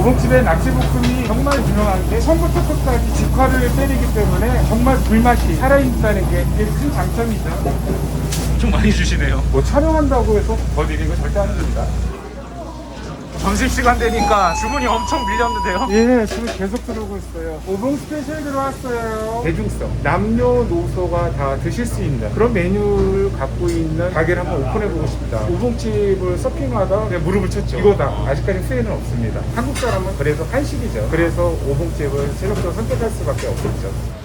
오봉집의 낙지볶음이 정말 유명한 게 처음부터 끝까지 직화를 때리기 때문에 정말 불맛이 살아있다는 게 이게 큰 장점이죠. 엄청 많이 주시네요. 뭐 촬영한다고 해서 더 드리는 거 절대 아닙니다. 점심시간 되니까 주문이 엄청 밀렸는데요. 예, 지금 계속 들어오고 있어요. 오봉 스페셜 들어왔어요. 대중성, 남녀노소가 다 드실 수 있는 그런 메뉴를 갖고 있는 가게를 한번 오픈해보고 싶다. 오봉집을 서핑하다 그냥 무릎을 쳤죠. 이거다. 아직까지 후회는 없습니다. 한국 사람은 그래서 한식이죠. 그래서 오봉집을 세력적으로 선택할 수밖에 없겠죠.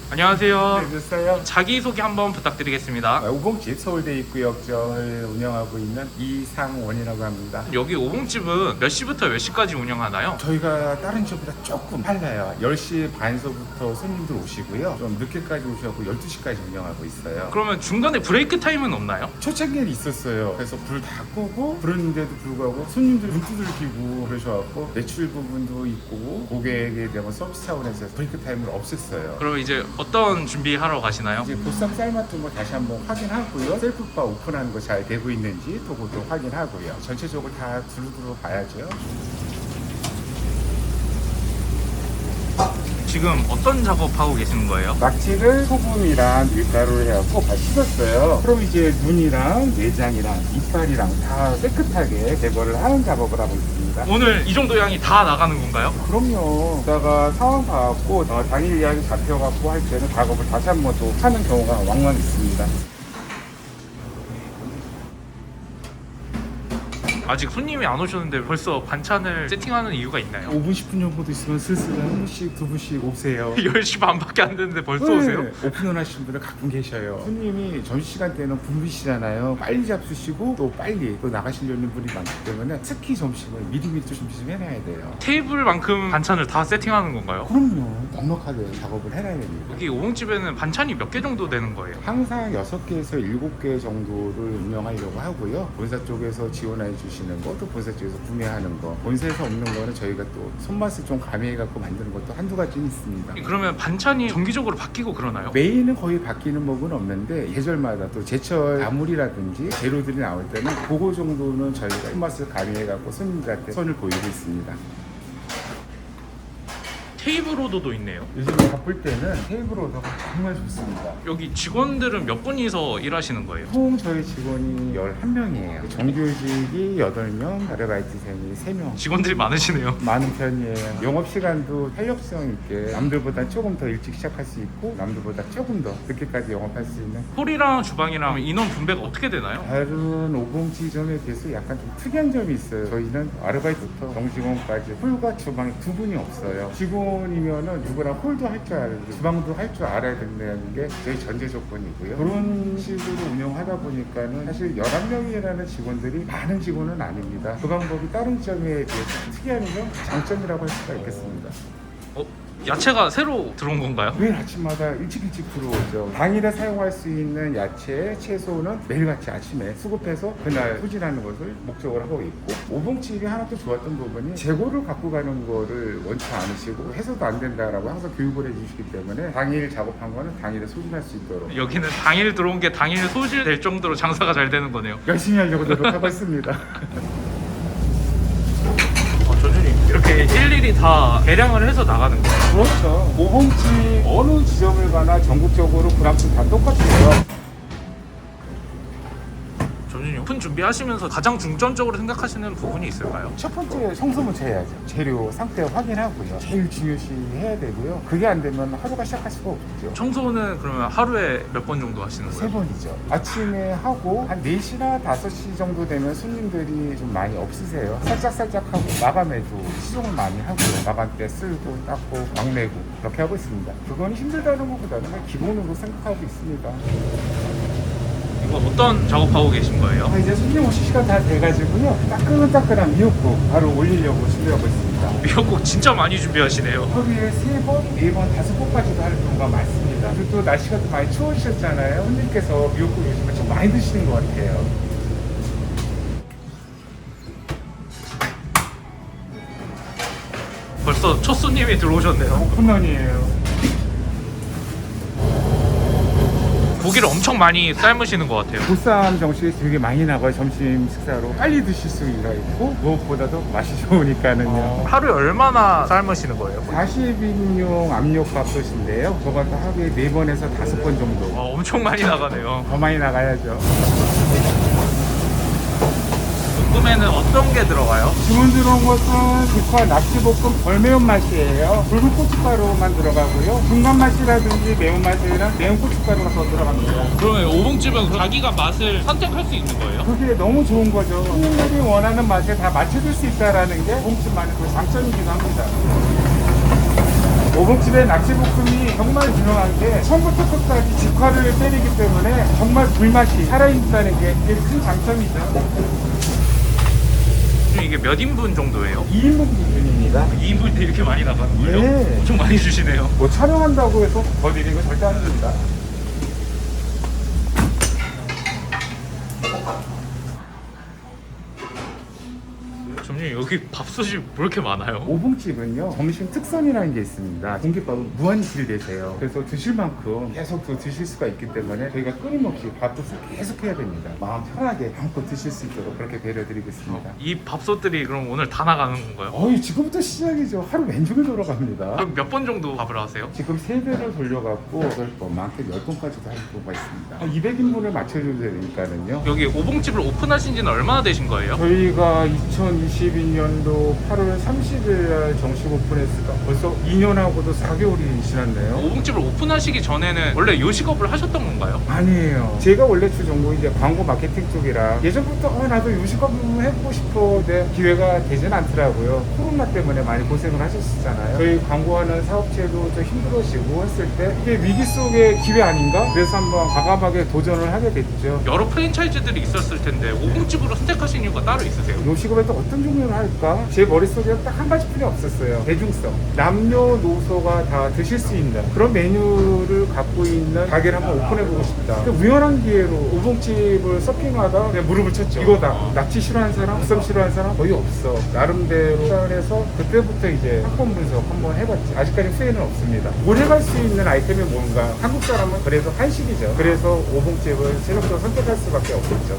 안녕하세요. 네, 됐어요. 자기소개 한번 부탁드리겠습니다. 오봉집 서울대 입구역점을 운영하고 있는 이상원이라고 합니다. 여기 오봉집은 몇 시부터 몇 시까지 운영하나요? 저희가 다른 집보다 조금 빨라요. 10시 반서부터 손님들 오시고요. 좀 늦게까지 오셔서 12시까지 운영하고 있어요. 그러면 중간에 브레이크 타임은 없나요? 초창기에 있었어요. 그래서 불 다 끄고 부르는데도 불구하고 손님들 눈 두들기고 그러셔갖고 매출 부분도 있고 고객에 대한 서비스 차원에서 브레이크 타임을 없앴어요. 그럼 이제 어떤 준비하러 가시나요? 이제 보쌈 삶았던 거 다시 한번 확인하고요. 셀프바 오픈하는 거 잘 되고 있는지 그것도 확인하고요. 전체적으로 다 두루두루 봐야죠. 지금 어떤 작업하고 계시는 거예요? 낙지를 소금이랑 밀가루를 해갖고 다 씻었어요. 그럼 이제 눈이랑 내장이랑 이빨이랑 다 깨끗하게 제거를 하는 작업을 하고 있습니다. 오늘 이 정도 양이 다 나가는 건가요? 그럼요. 이따가 상황 봐갖고 당일 예약이 잡혀갖고 할 때는 작업을 다시 한 번 또 하는 경우가 왕왕 있습니다. 아직 손님이 안 오셨는데 벌써 반찬을 세팅하는 이유가 있나요? 5분 10분 정도 있으면 슬슬 한 분씩 두 분씩 오세요. 10시 반밖에 안 됐는데 벌써 네, 오세요? 오픈을 하시는 분들 가끔 계셔요. 손님이 점심시간 때는 붐비시잖아요. 빨리 잡수시고 또 빨리 또 나가시려는 분이 많기 때문에 특히 점심을 미리미리 좀 해놔야 돼요. 테이블만큼 반찬을 다 세팅하는 건가요? 그럼요. 넉넉하게 작업을 해놔야 됩니다. 여기 오봉집에는 반찬이 몇 개 정도 되는 거예요? 항상 6개에서 7개 정도를 운영하려고 하고요. 본사 쪽에서 지원해 주시는 거, 또 본사 쪽에서 구매하는 거, 본사에서 없는 거는 저희가 또 손맛을 좀 가미해갖고 만드는 것도 한두 가지는 있습니다. 그러면 반찬이 정기적으로 바뀌고 그러나요? 메인은 거의 바뀌는 법은 없는데 계절마다 또 제철 나물이라든지 재료들이 나올 때는 그거 정도는 저희가 손맛을 가미해갖고 손님들한테 선을 보이고 있습니다. 테이블 오더도 있네요. 요즘에 바쁠 때는 테이블 오더가 정말 좋습니다. 여기 직원들은 몇 분이서 일하시는 거예요? 총 저희 직원이 11명이에요. 정규직이 8명, 아르바이트생이 3명. 직원들이 많으시네요. 많은 편이에요. 영업시간도 탄력성 있게 남들보다 조금 더 일찍 시작할 수 있고 남들보다 조금 더 늦게까지 영업할 수 있는 홀이랑 주방이랑 인원 분배가 어떻게 되나요? 다른 오봉지점에 비해서 약간 좀 특이한 점이 있어요. 저희는 아르바이트부터 정직원까지 홀과 주방에 구분이 없어요. 직원이면은 누구나 홀도 할 줄 알고 주방도 할 줄 알아야 된다는 게 저희 전제 조건이고요. 그런 식으로 운영하다 보니까는 사실 11명이라는 직원들이 많은 직원은 아닙니다. 그 방법이 다른 점에 비해서 특이한 점, 장점이라고 할 수가 있겠습니다. 야채가 새로 들어온 건가요? 매일 아침마다 일찍 들어오죠. 당일에 사용할 수 있는 야채, 채소는 매일같이 아침에 수급해서 그날 소진하는 것을 목적으로 하고 있고, 오봉집이 하나 또 좋았던 부분이 재고를 갖고 가는 거를 원치 않으시고 해서도 안 된다라고 항상 교육을 해주시기 때문에 당일 작업한 거는 당일에 소진할 수 있도록 여기는 당일 들어온 게 당일 소질될 정도로 장사가 잘 되는 거네요. 열심히 하려고 노력하고 있습니다. 이렇게 일일이 다 대량을 해서 나가는 거예요? 그렇죠. 오봉집 어느 지점을 가나 전국적으로 그람수 다 똑같아요. 점주님 오픈 준비하시면서 가장 중점적으로 생각하시는 부분이 있을까요? 첫 번째 청소부터 해야죠. 재료 상태 확인하고요. 제일 중요시 해야 되고요. 그게 안 되면 하루가 시작할 수가 없죠. 청소는 그러면 하루에 몇 번 정도 하시는 거예요? 3번이죠. 아침에 하고 한 4시나 5시 정도 되면 손님들이 좀 많이 없으세요. 살짝 하고 마감에도 시종을 많이 하고요. 마감 때 쓸고 닦고 막 내고 그렇게 하고 있습니다. 그건 힘들다는 것보다는 그냥 기본으로 생각하고 있습니다. 이거 어떤 작업하고 계신 거예요? 이제 손님 오실 시간 다 돼가지고요. 따끈따끈한 미역국 바로 올리려고 준비하고 있습니다. 미역국 진짜 많이 준비하시네요. 하루에 3번, 4번, 5번까지도 하는 경우가 많습니다. 그리고 또 날씨가 또 많이 추워지셨잖아요. 손님께서 미역국 요즘에 좀 많이 드시는 것 같아요. 벌써 첫 손님이 들어오셨네요. 오픈런이에요. 고기를 엄청 많이 삶으시는 것 같아요. 보쌈 정식이 되게 많이 나가요. 점심 식사로 빨리 드실 수가 있고 무엇보다도 맛이 좋으니까는요. 하루에 얼마나 삶으시는 거예요? 40인용 압력밥솥인데요. 저것도 하루에 4번에서 5번 정도. 엄청 많이 나가네요. 더 많이 나가야죠. 볶음에는 어떤 게 들어가요? 주문 들어온 것은 직화 낙지볶음 벌매운 맛이에요. 붉은 고춧가루만 들어가고요. 중간 맛이라든지 매운맛이랑 매운 고춧가루가 더 들어갑니다. 그러면 오봉집은 자기가 맛을 선택할 수 있는 거예요? 그게 너무 좋은 거죠. 손님들이 원하는 맛에 다 맞춰줄 수 있다는 게 오봉집만의 그 장점이기도 합니다. 오봉집의 낙지볶음이 정말 유명한 게 처음부터 끝까지 직화를 때리기 때문에 정말 불맛이 살아있다는 게 되게 큰 장점이죠. 이게 몇 인분 정도예요? 2인분 기준입니다. 2인분인데 이렇게 많이 나가는 거예요? 네. 엄청 많이 주시네요. 뭐 촬영한다고 해서 더 드리는 건 절대 안 됩니다. 점심 여기 밥솥이 왜 이렇게 많아요? 오봉집은요 점심 특선이라는 게 있습니다. 공깃밥은 무한 딜되세요. 그래서 드실 만큼 계속 드실 수가 있기 때문에 저희가 끊임없이 밥솥을 계속 해야 됩니다. 마음 편하게 마음껏 드실 수 있도록 그렇게 배려드리겠습니다. 이 밥솥들이 그럼 오늘 다 나가는 건가요? 지금부터 시작이죠. 하루 왼종일 돌아갑니다. 그럼 몇 번 정도 밥을 하세요? 지금 3배를 돌려갖고 10번, 많게는 10번까지도 할 경우가 있습니다. 200인분을 맞춰줘야 되니까는요. 여기 오봉집을 오픈하신 지는 얼마나 되신 거예요? 저희가 2022년도 8월 30일 날 정식 오픈했으니까 벌써 2년하고도 4개월이 지났네요. 오봉집을 오픈하시기 전에는 원래 요식업을 하셨던 건가요? 아니에요. 제가 원래 주 전공이 이제 광고 마케팅 쪽이라 예전부터 나도 요식업 해보고 싶어. 근데 기회가 되진 않더라고요. 코로나 때문에 많이 고생을 하셨잖아요. 저희 광고하는 사업체도 좀 힘들어지고 했을 때 이게 위기 속의 기회 아닌가? 그래서 한번 과감하게 도전을 하게 됐죠. 여러 프랜차이즈들이 있었을 텐데 오봉집으로 선택하신 이유가 따로 있으세요? 요식업에도 어떤 종류를 할까? 제 머릿속에 딱 한 가지뿐이 없었어요. 대중성. 남녀노소가 다 드실 수 있는 그런 메뉴를 갖고 있는 가게를 한번 오픈해보고 싶다. 우연한 기회로 오봉집을 서핑하다 그냥 무릎을 쳤죠. 이거다. 낙지 싫어하는 사람, 보쌈 싫어하는 사람 거의 없어. 나름대로 생각을 해서 그때부터 이제 상권 분석 한번 해봤지. 아직까지 후회는 없습니다. 오래 갈 수 있는 아이템이 뭔가? 한국 사람은 그래도 한식이죠. 그래서 오봉집을 최종적으로 선택할 수밖에 없겠죠.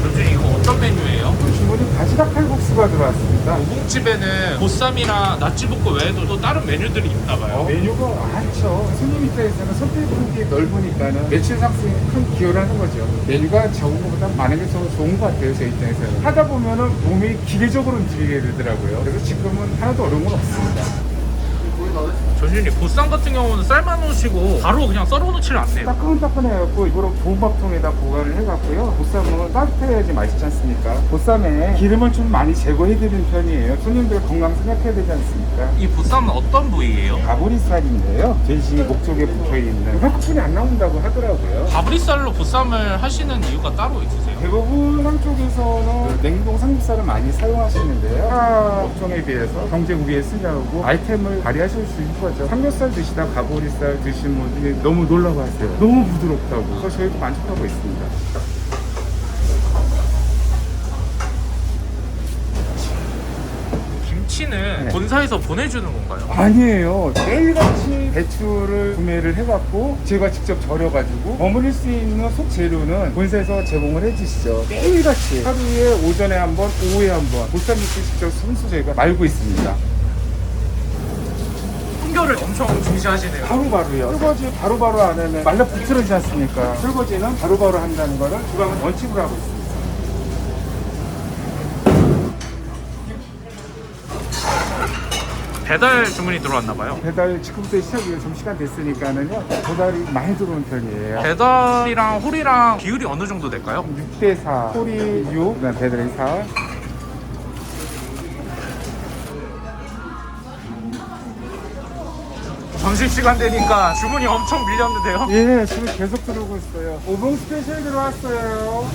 요즘 이거 어떤 메뉴예요? 주문이 바지락 칼국수가 들어왔습니다. 오봉집에는 보쌈이랑 낙지볶음 외에도 또 다른 메뉴들이 있나봐요. 메뉴가 많죠. 손님 입장에서는 선택폭이 넓으니까는 매출 상승에 큰 기여를 하는 거죠. 메뉴가 적은 것보다 많은 게 더 좋은 것 같아요. 제 입장에서는. 하다 보면은 몸이 기계적으로 움직이게 되더라고요. 그래서 지금은 하나도 어려운 건 없습니다. 전준이 보쌈 같은 경우는 삶아놓으시고 바로 그냥 썰어놓지를 않네요. 따끈따끈해갖고 이거를 보호밥통에다 보관을 해갖고요. 보쌈은 따뜻해야지 맛있지 않습니까? 보쌈에 기름을 좀 많이 제거해드리는 편이에요. 손님들 건강 생각해야 되지 않습니까? 이 보쌈은 어떤 부위예요? 가브리살인데요. 돼지 목 쪽에 붙어있는 혈액분이 안 나온다고 하더라고요. 가브리살로 보쌈을 하시는 이유가 따로 있으세요? 대부분 한쪽에서는 냉동 삼겹살을 많이 사용하시는데요. 타 업종에 비해서 경제 우위에 쓰려고 아이템을 발휘하실 수 있는 거죠. 삼겹살 드시다 가브리살 드시는 분들이 너무 놀라워하세요. 너무 부드럽다고. 그래서 저희도 만족하고 있습니다. 김치는 본사에서 보내주는 건가요? 아니에요. 매일같이 배추를 구매를 해갖고 제가 직접 절여가지고 버무릴 수 있는 속재료는 본사에서 제공을 해주시죠. 매일같이 하루에 오전에 한 번, 오후에 한 번 보쌈육수 직접 손수 저희가 말고 있습니다. 품결을 엄청 중시하시네요. 바로바로요. 설거지 바로바로 안 하면 말라붙으러지지 않습니까? 설거지는 바로바로 한다는 거를 주방은 원칙으로 하고 있습니다. 배달 주문이 들어왔나봐요. 배달 지금부터 시작이에요. 좀 시간 됐으니까는요. 배달이 많이 들어오는 편이에요. 배달이랑 홀이랑 비율이 어느 정도 될까요? 6대4, 소리 6, 그다음 배달이 4. 점심시간 되니까 주문이 엄청 밀렸는데요. 예, 지금 계속 들어오고 있어요. 오봉 스페셜 들어왔어요.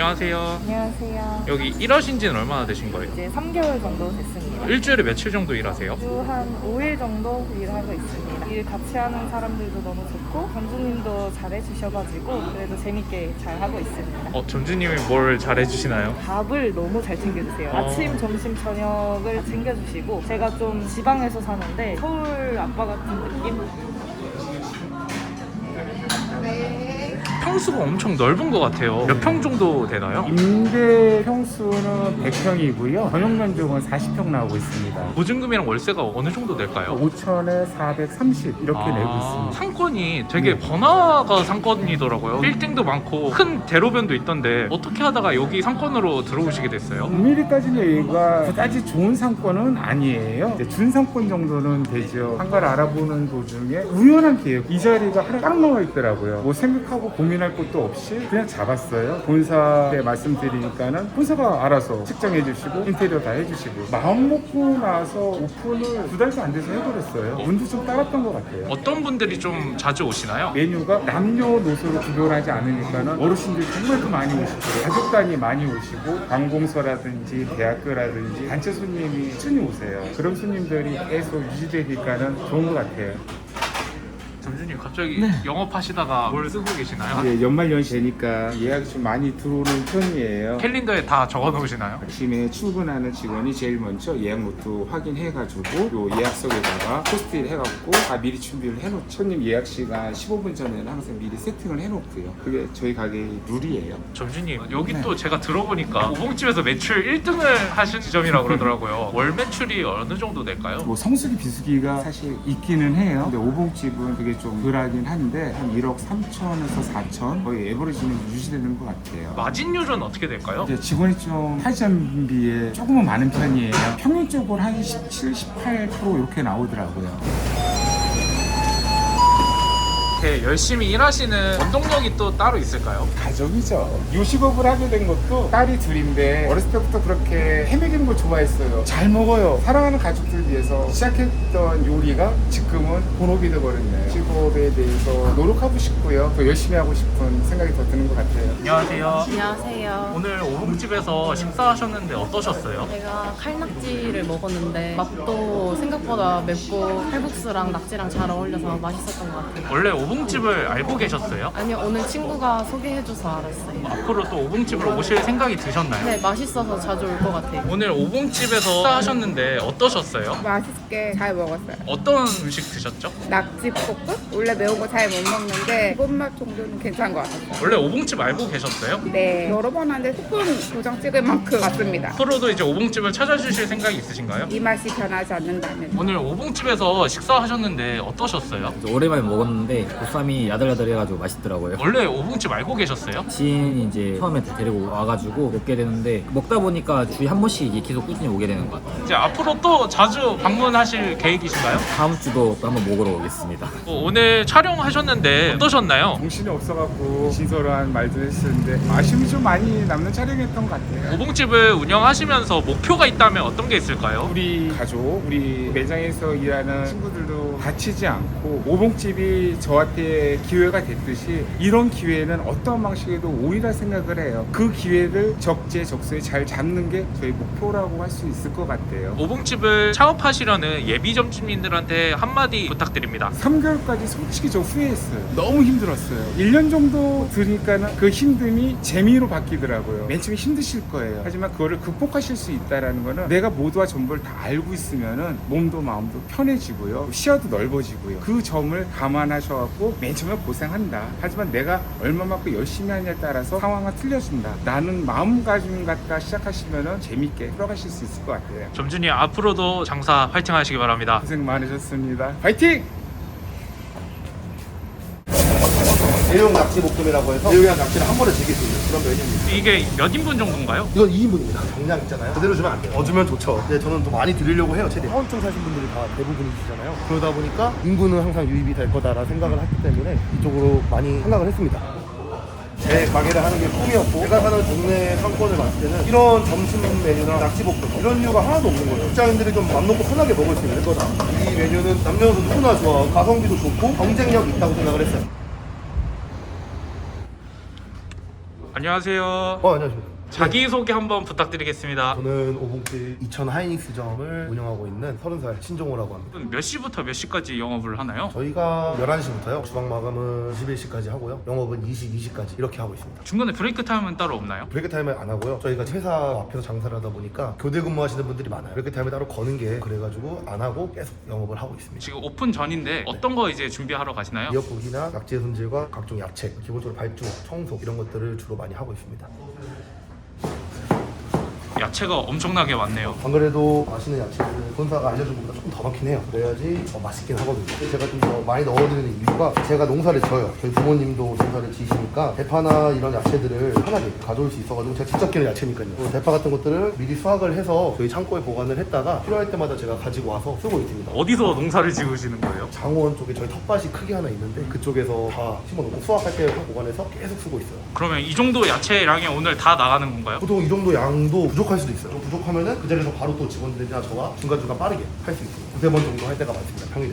안녕하세요. 안녕하세요. 여기 일하신 지는 얼마나 되신 거예요? 이제 3개월 정도 됐습니다. 일주일에 며칠 정도 일하세요? 주 한 5일 정도 일하고 있습니다. 일 같이 하는 사람들도 너무 좋고 점주님도 잘해주셔가지고 그래도 재밌게 잘 하고 있습니다. 점주님이 뭘 잘해주시나요? 밥을 너무 잘 챙겨주세요. 아침, 점심, 저녁을 챙겨주시고 제가 좀 지방에서 사는데 서울 아빠 같은 느낌? 평수가 엄청 넓은 것 같아요. 몇 평 정도 되나요? 임대 평수는 100평이고요. 전용 면적은 40평 나오고 있습니다. 보증금이랑 월세가 어느 정도 될까요? 5천에 430 이렇게 내고 있습니다. 상권이 되게 번화가 상권이더라고요. 빌딩도 많고 큰 대로변도 있던데 어떻게 하다가 여기 상권으로 들어오시게 됐어요? 엄밀히 따지면 여기가 그다지 좋은 상권은 아니에요. 이제 준상권 정도는 되죠. 상가를 알아보는 도중에 우연한 기획 이 자리가 하나 딱 나와 있더라고요. 뭐 생각하고 고민할 것도 없이 그냥 잡았어요. 본사에 말씀드리니까는 본사가 알아서 측정해 주시고 인테리어 다 해주시고 마음 먹고 나서 오픈을 2달도 안 돼서 해버렸어요. 운도 좀 따랐던 것 같아요. 어떤 분들이 좀 자주 오시나요? 메뉴가 남녀노소로 구별하지 않으니까는 어르신들이 정말 더 많이 오시고 가족 단위 많이 오시고 관공서라든지 대학교라든지 단체 손님이 꾸준히 오세요. 그런 손님들이 계속 유지되니까는 좋은 것 같아요. 점주님 갑자기 영업하시다가 뭘 쓰고 계시나요? 이제 연말연시 되니까 예약이 좀 많이 들어오는 편이에요. 캘린더에 다 적어 놓으시나요? 아침에 출근하는 직원이 제일 먼저 예약 노트 확인해가지고 요 예약석에다가 포스트잇 해갖고 다 미리 준비를 해놓죠. 손님 예약 시간 15분 전에는 항상 미리 세팅을 해놓고요. 그게 저희 가게의 룰이에요. 점주님 여기 또 제가 들어보니까 오봉집에서 매출 1등을 하신 지점이라고 그러더라고요. 월 매출이 어느 정도 될까요? 뭐 성수기 비수기가 사실 있기는 해요. 근데 오봉집은 그게 좀 덜하긴 한데 한 1억 3천에서 4천 거의 에버리지는 유지되는 것 같아요. 마진율은 어떻게 될까요? 이제 직원이 좀 할점비에 조금은 많은 편이에요. 평균적으로 한 17, 18% 이렇게 나오더라고요. 이렇게 열심히 일하시는 원동력이 또 따로 있을까요? 가족이죠. 요식업을 하게 된 것도 딸이 둘인데 어렸을 때부터 그렇게 헤매기는 걸 좋아했어요. 잘 먹어요. 사랑하는 가족들 위해서 시작했던 요리가 지금은 본업이 돼버렸네요. 직업에 대해서 노력하고 싶고요. 더 열심히 하고 싶은 생각이 더 드는 것 같아요. 안녕하세요. 안녕하세요. 오늘 오봉집에서 식사하셨는데 어떠셨어요? 제가 칼낙지를 먹었는데 맛도 생각보다 맵고 칼국수랑 낙지랑 잘 어울려서 맛있었던 것 같아요. 원래 오봉집을 알고 계셨어요? 아니요, 오늘 친구가 소개해줘서 알았어요. 앞으로 또 오봉집으로 오실 생각이 드셨나요? 네, 맛있어서 자주 올 것 같아요. 오늘 오봉집에서 식사하셨는데 어떠셨어요? 맛있게 잘 먹었어요. 어떤 음식 드셨죠? 낙지볶음? 원래 매운 거 잘 못 먹는데 기본맛 정도는 괜찮은 것 같았어요. 원래 오봉집 알고 계셨어요? 네, 여러 번 하는데 스푼 도장 찍을 만큼 맞습니다. 앞으로도 이제 오봉집을 찾아주실 생각이 있으신가요? 이 맛이 변하지 않는다면. 오늘 오봉집에서 식사하셨는데 어떠셨어요? 오랜만에 먹었는데 보쌈이 야들야들해가지고 맛있더라고요. 원래 오봉집 알고 계셨어요? 지인이 이제 처음에 데리고 와가지고 먹게 되는데 먹다 보니까 주에 한 번씩 이게 계속 꾸준히 오게 되는 것 같아요. 이제 앞으로 또 자주 방문하실 계획이신가요? 다음 주도 또 한번 먹으러 오겠습니다. 오늘 촬영하셨는데 어떠셨나요? 정신이 없어갖고 진솔한 말도 했었는데 아쉬움이 좀 많이 남는 촬영이었던 것 같아요. 오봉집을 운영하시면서 목표가 있다면 어떤 게 있을까요? 우리 가족, 우리 매장에서 일하는 친구들도 다치지 않고 오봉집이 저한테 기회가 됐듯이 이런 기회는 어떤 방식에도 오리라 생각을 해요. 그 기회를 적재적소에 잘 잡는 게 저희 목표라고 할 수 있을 것 같아요. 오봉집을 창업하시려는 예비 점주님들한테 한마디 부탁드립니다. 3개월까지 솔직히 저 후회했어요. 너무 힘들었어요. 1년 정도 들으니까는 그 힘듦이 재미로 바뀌더라고요. 맨 처음에 힘드실 거예요. 하지만 그거를 극복하실 수 있다는 거는 내가 모두와 전부를 다 알고 있으면은 몸도 마음도 편해지고요. 시야도 넓어지고요. 그 점을 감안하셔갖고 맨 처음에 고생한다. 하지만 내가 얼마만큼 열심히 하냐에 따라서 상황은 틀려진다. 나는 마음가짐 갖다 시작하시면은 재밌게 풀어가실 수 있을 것 같아요. 점주님 앞으로도 장사 화이팅 하시기 바랍니다. 고생 많으셨습니다. 파이팅! 대용 낙지볶음이라고 해서 대용이랑 낙지를 한 번에 즐길 수 있는 그런 메뉴입니다. 이게 몇 인분 정도인가요? 이건 2인분입니다. 정량 있잖아요. 그대로 주면 안 돼요. 더 주면 좋죠. 근데 저는 더 많이 드리려고 해요. 최대한. 허언증 사신 분들이 다 대부분이시잖아요. 그러다 보니까 인구는 항상 유입이 될 거다라는 생각을 했기 때문에 이쪽으로 많이 생각을 했습니다. 제 가게를 하는 게 꿈이었고 제가 사는 동네 상권을 봤을 때는 이런 점심 메뉴나 낙지볶음 이런 류가 하나도 없는 거죠. 직장인들이 좀 맘 놓고 편하게 먹을 수 있는 거다. 이 메뉴는 남녀노소 누구나 좋아하고 가성비도 좋고 경쟁력 있다고 생각을 했어요. 안녕하세요. 안녕하십니까. 자기소개 한번 부탁드리겠습니다. 저는 오봉길 이천 하이닉스점을 운영하고 있는 30살 신종호라고 합니다. 몇 시부터 몇 시까지 영업을 하나요? 저희가 11시부터요. 주방 마감은 21시까지 하고요. 영업은 22시까지 이렇게 하고 있습니다. 중간에 브레이크 타임은 따로 없나요? 브레이크 타임을 안 하고요. 저희가 회사 앞에서 장사를 하다 보니까 교대 근무하시는 분들이 많아요. 브레이크 타임을 따로 거는 게 그래가지고 안 하고 계속 영업을 하고 있습니다. 지금 오픈 전인데 어떤 거 이제 준비하러 가시나요? 미역국이나 낙지 손질과 각종 야채, 기본적으로 발주, 청소 이런 것들을 주로 많이 하고 있습니다. 야채가 엄청나게 많네요. 안 그래도 맛있는 야채를 본사가 알려준 것보다 조금 더 많긴 해요. 그래야지 맛있긴 하거든요. 제가 좀 더 많이 넣어드리는 이유가 제가 농사를 져요. 저희 부모님도 농사를 지시니까 대파나 이런 야채들을 편하게 가져올 수 있어가지고 제가 직접 키우는 야채니까요. 또 대파 같은 것들을 미리 수확을 해서 저희 창고에 보관을 했다가 필요할 때마다 제가 가지고 와서 쓰고 있습니다. 어디서 농사를 지으시는 거예요? 장원 쪽에 저희 텃밭이 크게 하나 있는데 그쪽에서 다 심어놓고 수확할 때 보관해서 계속 쓰고 있어요. 그러면 이 정도 야채량이 오늘 다 나가는 건가요? 보통 이 정도 양도 부족할 수도 있어요. 좀 부족하면은 그 자리에서 바로 또 직원들이나 저와 중간중간 빠르게 할 수 있습니다. 두세 번 정도 할 때가 많습니다. 평일에.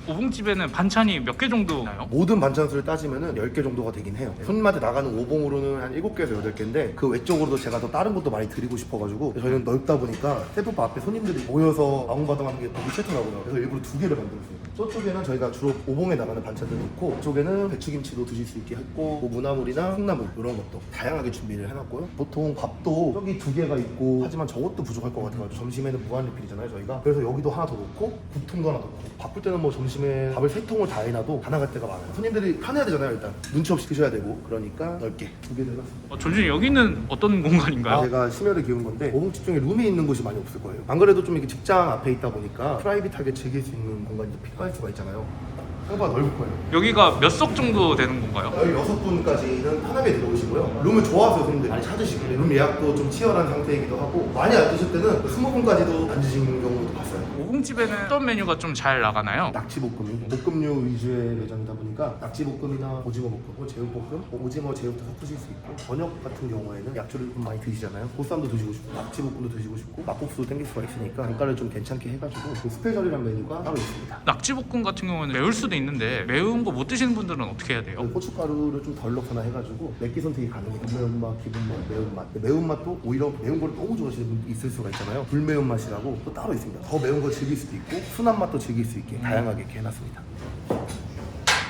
오봉집에는 반찬이 몇 개 정도 있나요? 모든 반찬수를 따지면은 10개 정도가 되긴 해요. 손님한테 나가는 오봉으로는 한 7개에서 8개인데 그 외적으로도 제가 더 다른 것도 많이 드리고 싶어가지고 저희는 넓다 보니까 셀프바 앞에 손님들이 모여서 아웅바둥하는 게 보기 싫더라고요. 그래서 일부러 2개를 만들었어요. 저쪽에는 저희가 주로 오봉에 나가는 반찬들 넣고 이쪽에는 배추김치도 드실 수 있게 했고 뭐 무나물이나 콩나물 이런 것도 다양하게 준비를 해놨고요. 보통 밥도 저기 2개가 있고 하지만 저것도 부족할 것 같아가지고 점심에는 무한 리필이잖아요 저희가. 그래서 여기도 하나 더 넣고 국통도 하나 더 넣고 바쁠 때는 뭐 점심에 밥을 3통을 다 해놔도 다 나갈 때가 많아요. 손님들이 편해야 되잖아요 일단. 눈치 없이 드셔야 되고 그러니까 넓게 2개 들어갔습니다. 전준이 여기는 어떤 공간인가요? 제가 심혈을 기운 건데 오봉집 중에 룸이 있는 곳이 많이 없을 거예요. 안 그래도 좀 이렇게 직장 앞에 있다 보니까 프라이빗하게 즐길 수 있는 공간이 필요할 수가 있잖아요. 생각보다 넓을 거예요. 여기가 몇 석 정도 되는 건가요? 16분까지는 편하게 들어오시고요. 룸을 좋아하세요 손님들이 많이 찾으시고 룸 예약도 좀 치열한 상태이기도 하고 많이 안 드실 때는 20분까지도 앉으신 경우도 봤어요. 오봉집에는 어떤 메뉴가 좀 잘 나가나요? 낙지볶음이 볶음류 위주의 매장이다 보니까 낙지볶음이나 오징어 볶음, 제육볶음, 오징어 제육도 섞으실 수 있고 저녁 같은 경우에는 약주를 좀 많이 드시잖아요. 보쌈도 드시고 싶고 낙지볶음도 드시고 싶고 막국수도 땡길 수가 있으니까 단가를 좀 괜찮게 해가지고 그 스페셜이라는 메뉴가 따로 있습니다. 낙지볶음 같은 경우는 매울 수도 있는데 매운 거 못 드시는 분들은 어떻게 해야 돼요? 고춧가루를 좀 덜 넣거나 해가지고 맵기 선택이 가능해요. 매운맛, 기본맛, 매운맛. 매운맛도 오히려 매운 거를 너무 좋아하시는 분도 있을 수가 있잖아요. 불매운맛이라고 또 따로 있습니다. 더 매운 거 즐길 수도 있고 순한 맛도 즐길 수 있게 다양하게 이렇게 해놨습니다.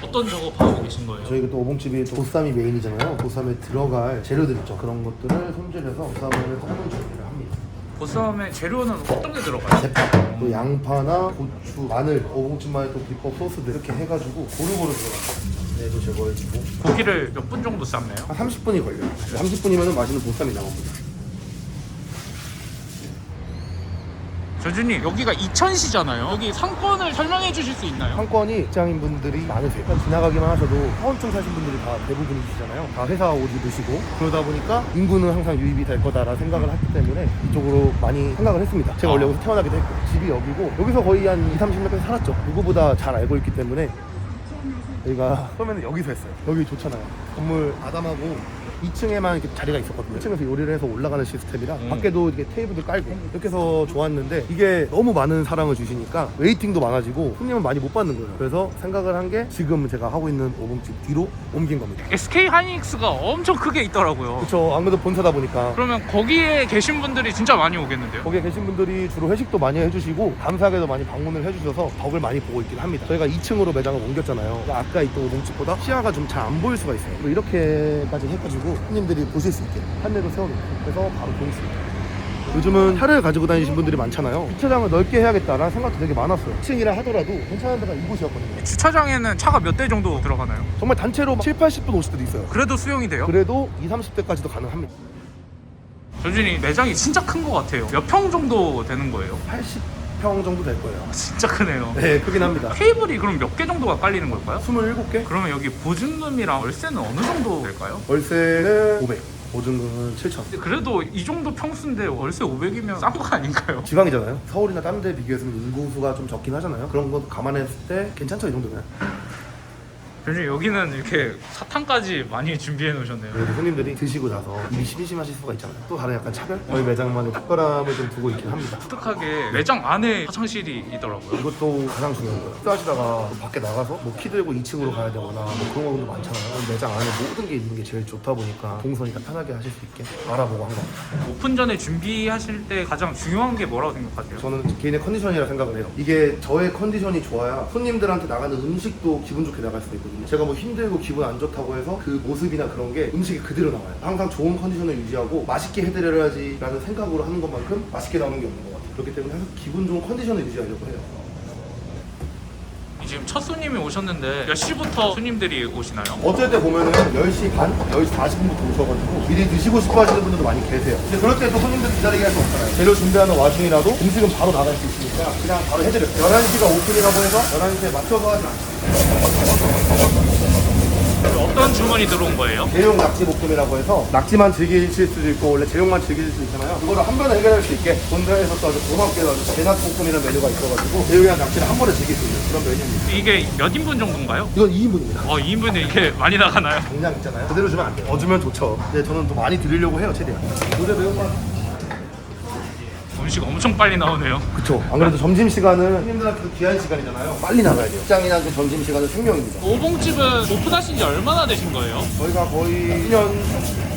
어떤 작업하고 계신 거예요? 저희가 또 오봉집이 또 보쌈이 메인이잖아요. 보쌈에 들어갈 재료들 있죠. 그런 것들을 손질해서 보쌈을 삶은 준비를 합니다. 보쌈의 재료는 어떤 게 들어가요? 대파, 또 양파나 고추, 마늘, 오봉집만의 또 비법 소스들 이렇게 해가지고 고루고루 들어가요. 네, 또 제거해주고 고기를 몇 분 정도 삶나요? 한 30분이 걸려요. 30분이면 맛있는 보쌈이 나옵니다. 전준님 여기가 이천시잖아요. 여기 상권을 설명해 주실 수 있나요? 상권이 직장인분들이 많으세요. 그냥 지나가기만 하셔도 사원증 사신 분들이 다 대부분이시잖아요. 다 회사 옷 입으시고 그러다 보니까 인구는 항상 유입이 될 거다라는 생각을 했기 때문에 이쪽으로 많이 생각을 했습니다. 제가 원래 여기서 태어나기도 했고 집이 여기고 여기서 거의 한 20-30년 살았죠. 누구보다 잘 알고 있기 때문에 저희가 처음에는 여기서 했어요. 여기 좋잖아요. 건물 아담하고 2층에만 이렇게 자리가 있었거든요. 2층에서 요리를 해서 올라가는 시스템이라 밖에도 이렇게 테이블도 깔고 이렇게 해서 좋았는데 이게 너무 많은 사랑을 주시니까 웨이팅도 많아지고 손님을 많이 못 받는 거예요. 그래서 생각을 한 게 지금 제가 하고 있는 오봉집 뒤로 옮긴 겁니다. SK 하이닉스가 엄청 크게 있더라고요. 그렇죠. 안 그래도 본사다 보니까 그러면 거기에 계신 분들이 진짜 많이 오겠는데요? 거기에 계신 분들이 주로 회식도 많이 해주시고 감사하게도 많이 방문을 해주셔서 덕을 많이 보고 있긴 합니다. 저희가 2층으로 매장을 옮겼잖아요. 아까 있던 오봉집보다 시야가 좀 잘 안 보일 수가 있어요. 이렇게까지 해가지고 손님들이 보실 수 있게 판넬로 세워놓고 그래서 바로 보이십니다. 요즘은 차를 가지고 다니시는 분들이 많잖아요. 주차장을 넓게 해야겠다라는 생각도 되게 많았어요. 2층이라 하더라도 괜찮은 데가 이곳이었거든요. 주차장에는 차가 몇 대 정도 들어가나요? 정말 단체로 7, 80분 오실 때도 있어요. 그래도 수용이 돼요? 그래도 20, 30대까지도 가능합니다. 전준이 매장이 진짜 큰 것 같아요. 몇 평 정도 되는 거예요? 80평 정도 될 거예요. 진짜 크네요. 네, 크긴 합니다. 테이블이 그럼 몇 개 정도가 깔리는 걸까요? 27개? 그러면 여기 보증금이랑 월세는 어느 정도 될까요? 월세는 500, 보증금은 7,000. 근데 그래도 이 정도 평수인데 월세 500이면 싼 거 아닌가요? 지방이잖아요. 서울이나 다른 데 비교해서는 인구수가 좀 적긴 하잖아요. 그런 거 감안했을 때 괜찮죠, 이 정도면. 사실 여기는 이렇게 사탕까지 많이 준비해 놓으셨네요. 그래도 손님들이 드시고 나서 입이 심심하실 수가 있잖아요. 또 다른 약간 차별? 저희 매장만의 특별함을 좀 두고 있긴 합니다. 독특하게 매장 안에 화장실이 있더라고요. 이것도 가장 중요한 거예요. 식사하시다가 또 밖에 나가서 뭐 키 들고 2층으로 가야 되거나 뭐 그런 경우도 많잖아요. 매장 안에 모든 게 있는 게 제일 좋다 보니까 동선이 다 편하게 하실 수 있게 알아보고 한 겁니다. 오픈 전에 준비하실 때 가장 중요한 게 뭐라고 생각하세요? 저는 개인의 컨디션이라 생각을 해요. 이게 저의 컨디션이 좋아야 손님들한테 나가는 음식도 기분 좋게 나갈 수 있거든요. 제가 뭐 힘들고 기분 안 좋다고 해서 그 모습이나 그런 게 음식이 그대로 나와요. 항상 좋은 컨디션을 유지하고 맛있게 해드려야지 라는 생각으로 하는 것만큼 맛있게 나오는 게 없는 것 같아요. 그렇기 때문에 항상 기분 좋은 컨디션을 유지하려고 해요. 지금 첫 손님이 오셨는데 몇 시부터 손님들이 오시나요? 어쩔 때 보면은 10시 반, 10시 40분부터 오셔가지고 미리 드시고 싶어 하시는 분들도 많이 계세요. 근데 그럴 때 또 손님들 기다리게 할 수 없잖아요. 재료 준비하는 와중이라도 음식은 바로 나갈 수 있으니까 그냥 바로 해드려요. 11시가 오픈이라고 해서 11시에 맞춰서 하지 않습니다. 어떤 주문이 들어온 거예요? 제육 낙지 볶음이라고 해서 낙지만 즐기실 수도 있고 원래 제육만 즐기실 수 있잖아요. 그거를 한 번에 해결할 수 있게 본사에서 또 아주 고맙게도 아주 제낙볶음이라는 메뉴가 있어가지고 제육이랑 낙지를 한 번에 즐길 수 있는 그런 메뉴입니다. 이게 몇 인분 정도인가요? 이건 2인분입니다. 2인분에 이게 많이 나가나요? 정량 있잖아요. 그대로 주면 안 돼요. 주면 좋죠. 근데 저는 더 많이 드리려고 해요, 최대한. 요새 매운맛. 음식 엄청 빨리 나오네요. 그쵸. 안 그래도 점심시간은 손님들한테 귀한 시간이잖아요. 빨리 나가야 돼요. 직장이나 그 점심시간은 생명입니다. 오봉집은 오픈하신 지 얼마나 되신 거예요? 저희가 거의 1년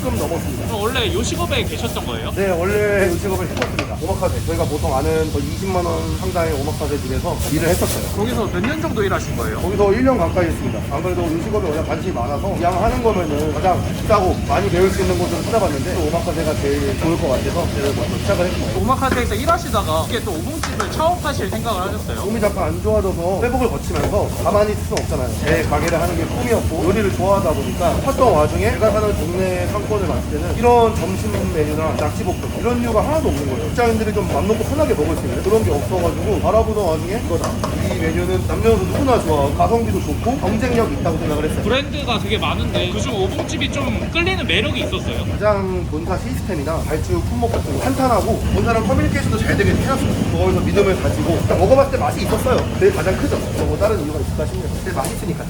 조금 넘었습니다. 그럼 원래 요식업에 계셨던 거예요? 네, 원래 음식업을 했었습니다. 오마카세. 저희가 보통 아는 거의 20만 원 상당의 오마카세 집에서 일을 했었어요. 거기서 몇 년 정도 일하신 거예요? 거기서 1년 가까이 했습니다. 안 그래도 음식업에 워낙 관심이 많아서 그냥 하는 거면은 가장 비싸고 많이 배울 수 있는 곳을 찾아봤는데 또 오마카세가 제일 좋을 것 같아서 제가 먼저 시작을 했어요. 오마카세에서 일하시다가 이게 또 오봉집을 차업하실 생각을 하셨어요? 몸이 잠깐 안 좋아져서 회복을 거치면서 가만히 있을 수는 없잖아요. 제 가게를 하는 게 꿈이었고 요리를 좋아하다 보니까 활동 와중에 제가 사는 동네 상권을 봤을 때는 이런 점심 메뉴나 낙지볶음 이런 류가 하나도 없는 거예요. 직장인들이 좀 맘 놓고 편하게 먹을 수 있는 그런 게 없어가지고 바라보던 와중에 이거다. 이 메뉴는 남녀노소 누구나 좋아하고 가성비도 좋고 경쟁력 있다고 생각을 했어요. 브랜드가 되게 많은데 그중 오봉집이 좀 끌리는 매력이 있었어요? 가장 본사 시스템이나 발주 품목 같은 거 탄탄하고 본사랑 커뮤니케이션도 잘 되게 해놨어요. 거기서 믿음을 가지고 딱 먹어봤을 때 맛이 있었어요. 그게 가장 크죠. 뭐 다른 이유가 있을까 싶네요. 근데 맛있으니까.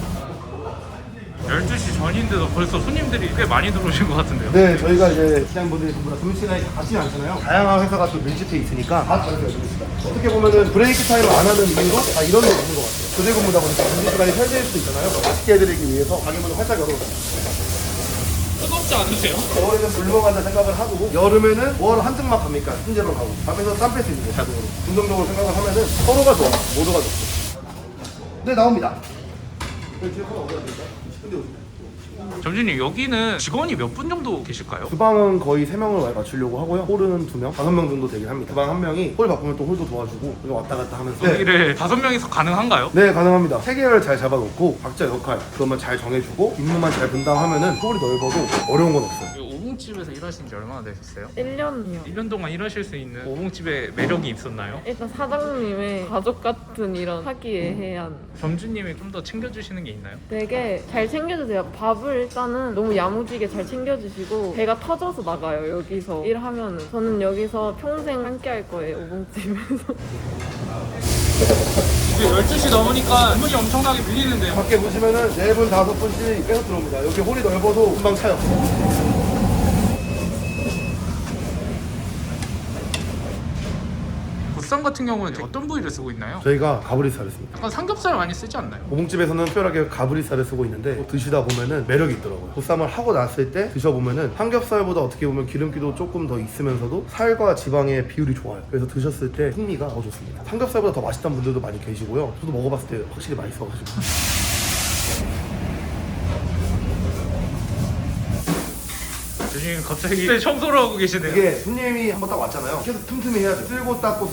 12시 전인데도 벌써 손님들이 꽤 많이 들어오신 것 같은데요? 네, 저희가 이제 시장분들이 전부 다 점심시간에 같지 않잖아요. 다양한 회사가 또 밀집해 있으니까 다 다르게 열립니다. 어떻게 보면은 브레이크 타임을 안 하는 이유로 다 이런 데 있는 것 같아요. 교대 근무다 보니까 점심시간이 편해질 수도 있잖아요. 맛있게 해드리기 위해서 가게문을 활짝 열어놓습니다. 뜨겁지 않으세요? 겨울에는 불멍한다 생각을 하고 여름에는 뭘 한증막 갑니까? 순제로 가고 밤에서 땀 뺄 수 있는 거예요, 자동으로. 긍정적으로 생각을 하면은 서로가 좋아, 모두가 좋죠. 네, 나옵니다. 뒤에 코너 어디가 될까요? 근데 점주님 여기는 직원이 몇 분 정도 계실까요? 주방은 거의 3명을 맞추려고 하고요. 홀은 2명, 5명 정도 되긴 합니다. 주방 1명이 홀 바꾸면 또 홀도 도와주고 그리고 왔다 갔다 하면서 여기를 5명이서 가능한가요? 네, 가능합니다. 체계를 잘 잡아놓고 각자 역할 그것만 잘 정해주고 임무만 잘 분담하면은 홀이 넓어도 어려운 건 없어요. 오봉집에서 일하신 지 얼마나 되셨어요? 1년이요. 1년 동안 일하실 수 있는 오봉집의 매력이 있었나요? 일단 사장님의 가족 같은 이런 화기애애한 점주님이 좀 더 챙겨주시는 게 있나요? 되게 잘 챙겨주세요. 밥을 일단은 너무 야무지게 잘 챙겨주시고 배가 터져서 나가요. 여기서 일하면은 저는 여기서 평생 함께 할 거예요. 오봉집에서. 이게 12시 넘으니까 주문이 엄청나게 밀리는데요. 밖에 보시면은 4분, 5분씩 계속 들어옵니다. 여기 홀이 넓어도 금방 차요. 보쌈 같은 경우는 어떤 부위를 쓰고 있나요? 저희가 가브리살을 씁니다. 약간 삼겹살 많이 쓰지 않나요? 오봉집에서는 특별하게 가브리살을 쓰고 있는데 또 드시다 보면은 매력이 있더라고요. 보쌈을 하고 났을 때 드셔보면은 삼겹살보다 어떻게 보면 기름기도 조금 더 있으면서도 살과 지방의 비율이 좋아요. 그래서 드셨을 때 풍미가 더 좋습니다. 삼겹살보다 더 맛있다는 분들도 많이 계시고요. 저도 먹어봤을 때 확실히 맛있어가지고. 지금 갑자기 청소를 하고 계시네요. 이게 손님이 한번 딱 왔잖아요. 계속 틈틈이 해야죠. 쓸고 닦고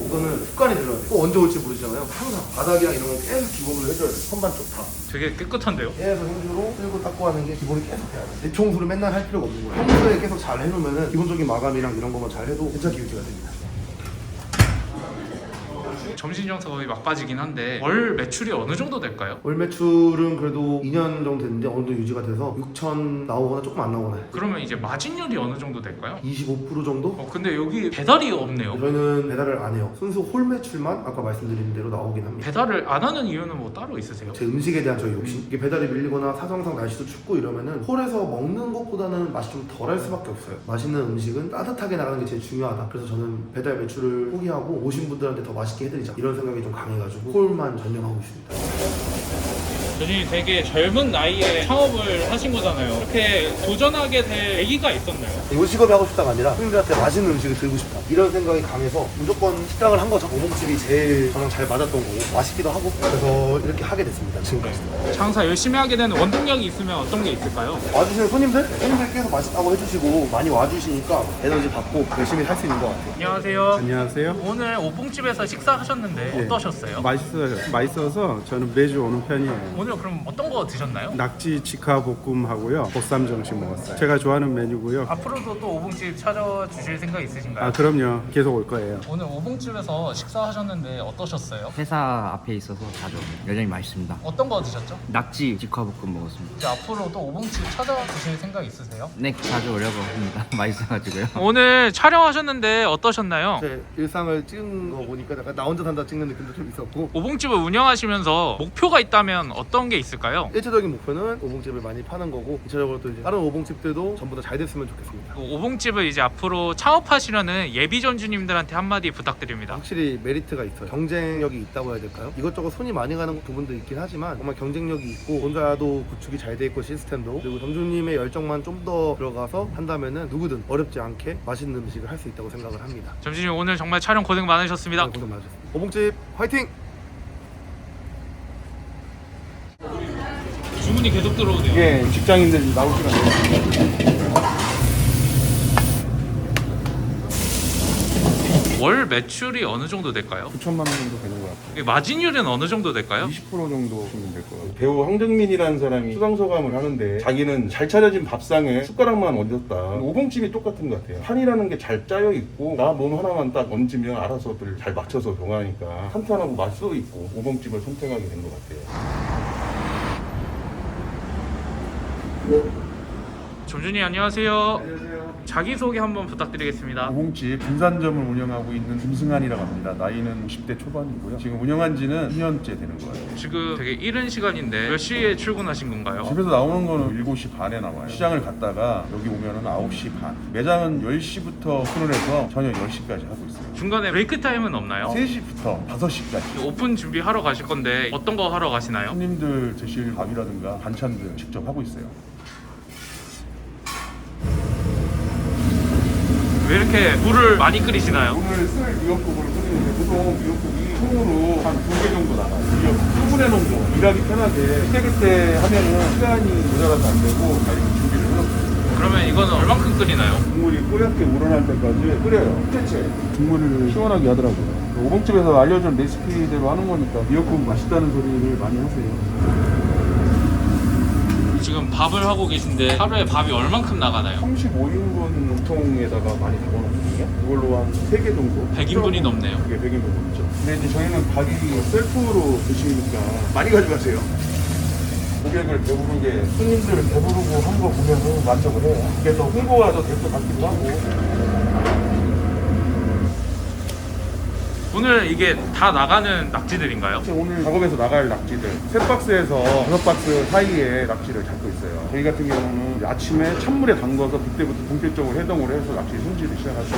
이거는 습관이 들어야 돼요. 또 언제 올지 모르잖아요. 항상 바닥이랑 이런 거 계속 기본으로 해줘야 돼요. 선반 쪽 다. 되게 깨끗한데요? 계속 행주로 쓸고 닦고 하는 게 기본이 계속 해야 돼요. 대청소를 맨날 할 필요가 없는 거예요. 평소에 계속 잘 해놓으면 기본적인 마감이랑 이런 것만 잘 해도 괜찮게 유지가 됩니다. 점심 장사 거의 막바지긴 한데 월 매출이 어느 정도 될까요? 월 매출은 그래도 2년 정도 됐는데 어느 정도 유지가 돼서 6천 나오거나 조금 안 나오거나 해요. 그러면 이제 마진율이 어느 정도 될까요? 25% 정도? 근데 여기 배달이 없네요. 저희는 배달을 안 해요. 순수 홀 매출만 아까 말씀드린 대로 나오긴 합니다. 배달을 안 하는 이유는 뭐 따로 있으세요? 제 음식에 대한 저희 욕심. 이게 배달이 밀리거나 사정상 날씨도 춥고 이러면은 홀에서 먹는 것보다는 맛이 좀 덜할 수밖에 없어요. 맛있는 음식은 따뜻하게 나가는 게 제일 중요하다. 그래서 저는 배달 매출을 포기하고 오신 분들한테 더 맛있게 해드리자 이런 생각이 좀 강해가지고 홀만 전념하고 있습니다. 교수님 되게 젊은 나이에 창업을 하신 거잖아요. 이렇게 도전하게 될 계기가 있었나요? 이 직업이 하고 싶다가 아니라 손님들한테 맛있는 음식을 드리고 싶다 이런 생각이 강해서 무조건 식당을 한 거죠. 오봉집이 제일 저랑 잘 맞았던 거고 맛있기도 하고 그래서 이렇게 하게 됐습니다. 지금까지. 장사 열심히 하게 되는 원동력이 있으면 어떤 게 있을까요? 와주시는 손님들께서 맛있다고 해주시고 많이 와주시니까 에너지 받고 열심히 할 수 있는 것 같아요. 안녕하세요. 안녕하세요. 오늘 오봉집에서 식사하셨는데 예. 어떠셨어요? 맛있어서 저는 매주 오는 편이에요. 오늘 그럼 어떤 거 드셨나요? 낙지 직화 볶음하고요. 보쌈 정식 먹었어요. 제가 좋아하는 메뉴고요. 앞으로도 또 오봉집 찾아와 주실 생각 있으신가요? 아 그럼요. 계속 올 거예요. 오늘 오봉집에서 식사하셨는데 어떠셨어요? 회사 앞에 있어서 자주 여전히 맛있습니다. 어떤 거 드셨죠? 낙지 직화볶음 먹었습니다. 이제 앞으로 또 오봉집 찾아와 주실 생각 있으세요? 네, 자주 오려고 합니다. 맛있어가지고요. 오늘 촬영하셨는데 어떠셨나요? 제 일상을 찍은 거 보니까 약간 나 혼자 산다 찍는 느낌도 좀 있었고 오봉집을 운영하시면서 목표가 있다면 어떤 게 있을까요? 1차적인 목표는 오봉집을 많이 파는 거고 2차적으로 또 이제 다른 오봉집들도 전부 다 잘 됐으면 좋겠습니다. 오봉집을 이제 앞으로 창업하시려는 예비 전주님들한테 한마디 부탁드립니다. 확실히 메리트가 있어요. 경쟁력이 있다고 해야 될까요? 이것저것 손이 많이 가는 부분도 있긴 하지만 정말 경쟁력이 있고 본사도 구축이 잘 돼 있고 시스템도 그리고 점주님의 열정만 좀 더 들어가서 한다면은 누구든 어렵지 않게 맛있는 음식을 할 수 있다고 생각을 합니다. 점주님 오늘 정말 촬영 고생 많으셨습니다. 고생 많으셨습니다. 오봉집 화이팅! 주문이 계속 들어오네요. 예, 직장인들 나올 시간 돼요. 월 매출이 어느 정도 될까요? 9천만 원 정도 되는 것 같아요. 마진율은 어느 정도 될까요? 20% 정도 주면 될 것 같아요. 배우 황정민이라는 사람이 수상소감을 하는데 자기는 잘 차려진 밥상에 숟가락만 얹었다. 오봉집이 똑같은 것 같아요. 판이라는 게 잘 짜여 있고 나 몸 하나만 딱 얹으면 알아서들 잘 맞춰서 동하니까 탄탄하고 맛도 있고 오봉집을 선택하게 된 것 같아요. 점주님 안녕하세요. 자기소개 한번 부탁드리겠습니다. 오봉집 분산점을 운영하고 있는 김승환이라고 합니다. 나이는 50대 초반이고요. 지금 운영한 지는 2년째 되는 거예요. 지금 되게 이른 시간인데 몇 시에 출근하신 건가요? 집에서 나오는 거는 7시 반에 나와요. 시장을 갔다가 여기 오면은 9시 반. 매장은 10시부터 오픈을 해서 저녁 10시까지 하고 있어요. 중간에 브레이크 타임은 없나요? 3시부터 5시까지. 오픈 준비하러 가실 건데 어떤 거 하러 가시나요? 손님들 드실 밥이라든가 반찬들 직접 하고 있어요. 왜 이렇게 물을 많이 끓이시나요? 오늘 쓸 미역국을 끓이는데 보통 미역국이 통으로 한 2개 정도 나가요. 미역국 수분해 놓은 거 일하기 편하게 그때 하면은 시간이 모자라서 안 되고 이렇게 준비를 해놓고 그러면 이거는 얼만큼 끓이나요? 국물이 뽀얗게 우러날 때까지 끓여요. 대체 국물을 시원하게 하더라고요. 오봉집에서 알려준 레시피대로 하는 거니까 미역국 맛있다는 소리를 많이 하세요. 지금 밥을 하고 계신데 하루에 밥이 얼만큼 나가나요? 35인분 통에다가 많이 적어놓거든요. 이걸로 한 3개 정도? 100인분이 넘네요. 그게 100인분 넘죠. 근데 이제 저희는 가격이 셀프로 드시니까 많이 가져가세요. 고객을 배부르게, 손님들 배부르고 한 거 보면은 만족을 해요. 그래서 홍보가 더 될 것 같기도 하고. 오늘 이게 다 나가는 낙지들인가요? 오늘 작업에서 나갈 낙지들 3박스에서 5박스 사이에 낙지를 잡고 있어요. 저희 같은 경우는 아침에 찬물에 담궈서 그때부터 본격적으로 해동을 해서 낙지 손질을 시작하죠.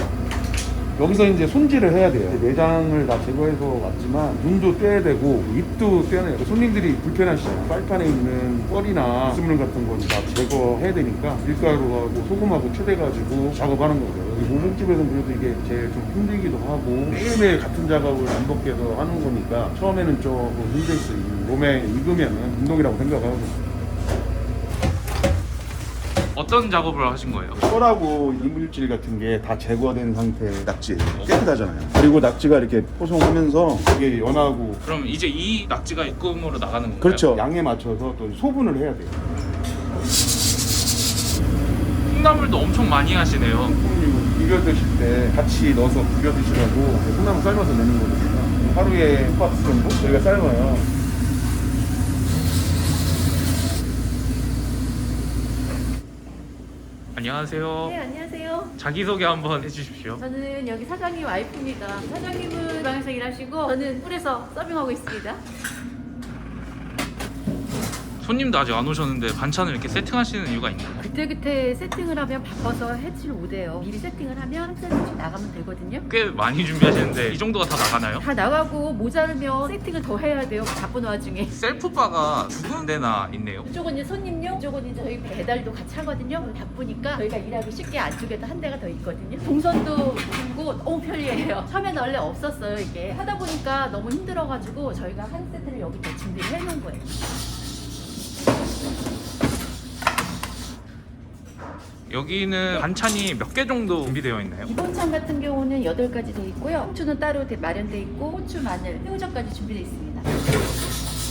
여기서 이제 손질을 해야 돼요. 내장을 다 제거해서 왔지만 눈도 떼야 되고 입도 떼야 돼요. 손님들이 불편하시잖아요. 빨판에 있는 뻘이나 수물 같은 건 다 제거해야 되니까 밀가루하고 소금하고 쳐대가지고 작업하는 거죠. 오봉집에서는 그래도 이게 제일 좀 힘들기도 하고 매일매일 같은 작업을 반복해서 하는 거니까 처음에는 조금 힘들 수 있는 몸에 익으면 운동이라고 생각하고. 어떤 작업을 하신 거예요? 뻘하고 이물질 같은 게 다 제거된 상태의 낙지예요. 깨끗하잖아요. 그리고 낙지가 이렇게 포송하면서 이게 연하고 그럼 이제 이 낙지가 입금으로 나가는 건가요? 그렇죠. 양에 맞춰서 또 소분을 해야 돼요. 콩나물도 엄청 많이 하시네요. 그리고 비벼 드실 때 같이 넣어서 비벼 드시라고 콩나물 삶아서 내는 거거든요. 하루에 박스 정도 저희가 삶아요. 안녕하세요. 네, 안녕하세요. 자기소개 한번 해주십시오. 저는 여기 사장님 와이프입니다. 사장님은 주방에서 일하시고 저는 꿀에서 서빙하고 있습니다. 손님도 아직 안 오셨는데 반찬을 이렇게 세팅하시는 이유가 있나요? 그때그때 세팅을 하면 바빠서 해지를 못해요. 미리 세팅을 하면 한 잔씩 나가면 되거든요. 꽤 많이 준비하시는데 이 정도가 다 나가나요? 다 나가고 모자르면 세팅을 더 해야 돼요. 바쁜 와중에. 셀프바가 두 군데나 있네요. 이쪽은 이제 손님용, 이쪽은 이제 저희 배달도 같이 하거든요. 바쁘니까 저희가 일하기 쉽게 안쪽에도 한 대가 더 있거든요. 동선도 길고 너무 편리해요. 처음에는 원래 없었어요, 이게. 하다 보니까 너무 힘들어가지고 저희가 한 세트를 여기 다 준비를 해놓은 거예요. 여기는 반찬이 몇 개 정도 준비되어 있나요? 기본찬 같은 경우는 8가지 돼 있고요. 후추는 따로 마련돼 있고 고추, 마늘, 새우젓까지 준비되어 있습니다.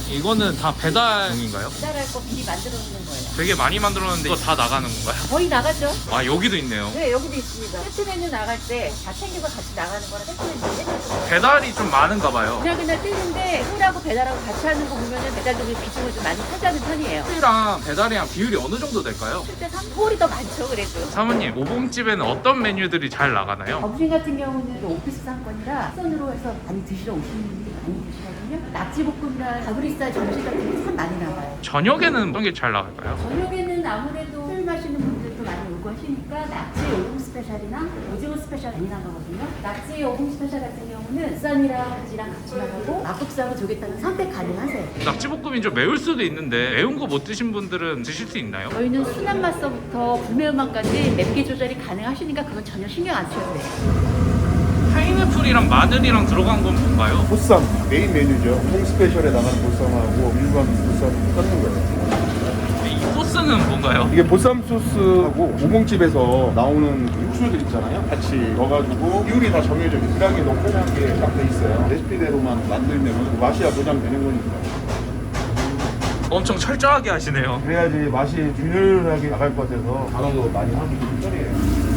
이거는 다 배달용인가요? 배달할 거 미리 만들어 놓는 거예요. 되게 많이 만들었는데 이거 다 나가는 건가요? 거의 나가죠? 아 여기도 있네요. 네, 여기도 있습니다. 세트 메뉴 나갈 때 다 챙겨서 같이 나가는 거라 세트 메뉴 해놨어요. 배달이 좀 많은가 봐요. 그날 뜨는데 홀하고 배달하고 같이 하는 거 보면은 배달용이 비중을 좀 많이 차지하는 편이에요. 홀이랑 배달이랑 비율이 어느 정도 될까요? 7대3 홀이 더 많죠, 그래도. 사모님, 오봉집에는 어떤 메뉴들이 잘 나가나요? 점심 같은 경우는 오피스 상권이라 선으로 해서 많이 드시러 오시는 분들이 많이 드시거든요. 낙지볶음이나 가브리살 점심 같은 게 참 많이 나가요. 저녁에는 어떤 게 잘 나갈까요? 저녁에는 아무래도 술 마시는 분들도 많이 오고 하시니까 낙지 오봉 스페셜이나 오징어 스페셜 많이 나가거든요. 낙지 오봉 스페셜 같은 경우는 국산이랑 가지랑 같이 나가고 막국수하고 조개탕은 선택 가능하세요. 낙지볶음이 좀 매울 수도 있는데 매운 거 못 드신 분들은 드실 수 있나요? 저희는 순한 맛서부터 불매운 맛까지 맵기 조절이 가능하시니까 그건 전혀 신경 안 쓰셔도 돼요. 파인애플이랑 마늘이랑 들어간 건 뭔가요? 보쌈 메인 메뉴죠. 홈 스페셜에 나가는 보쌈하고 일반 보쌈 똑같은 거예요. 이 소스는 뭔가요? 이게 보쌈 소스하고 오봉집에서 나오는 육수들 있잖아요. 같이 넣어가지고 비율이 다 정해져 있어요. 일하기 너무 편하게 딱 돼 있어요. 레시피대로만 만들면 맛이야 보장되는 거니까. 엄청 철저하게 하시네요. 그래야지 맛이 균일하게 나갈 것 같아서 가공도 많이 하기 편해요.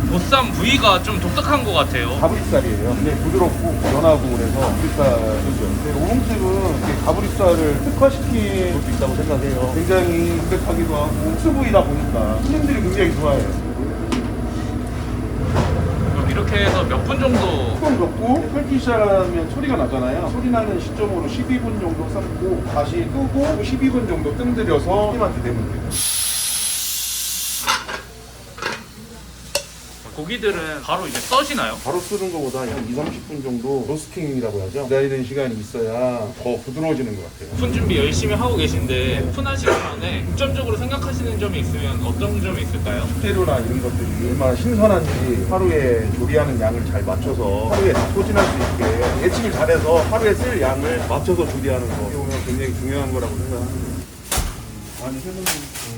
보쌈 부위가 좀 독특한 것 같아요. 가브리살이에요. 근데 부드럽고 연하고 그래서 가브리살이죠. 근데 오봉집은 이렇게 가브리살을 특화시킨 것도 있다고 생각해요. 굉장히 담백하기도 하고 육수부위다 보니까 손님들이 굉장히 좋아해요. 그럼 이렇게 해서 몇 분 정도 조금 넣고 끓기 시작하면 소리가 나잖아요. 소리 나는 시점으로 12분 정도 삶고 다시 끄고 12분 정도 뜸들여서 손님한테 내면 돼요. 고기들은 바로 이제 써지나요? 바로 쓰는 것보다 한 20-30분 정도 로스팅이라고 하죠. 기다리는 시간이 있어야 더 부드러워지는 것 같아요. 오픈 준비 열심히 하고 계신데 오픈하시기 전에 중점적으로 생각하시는 점이 있으면 어떤 점이 있을까요? 재료나 이런 것들이 얼마나 신선한지 하루에 조리하는 양을 잘 맞춰서 하루에 다 소진할 수 있게 예측을 잘해서 하루에 쓸 양을 맞춰서 조리하는 거 이게 보면 굉장히 중요한 거라고 생각합니다. 많이 해보면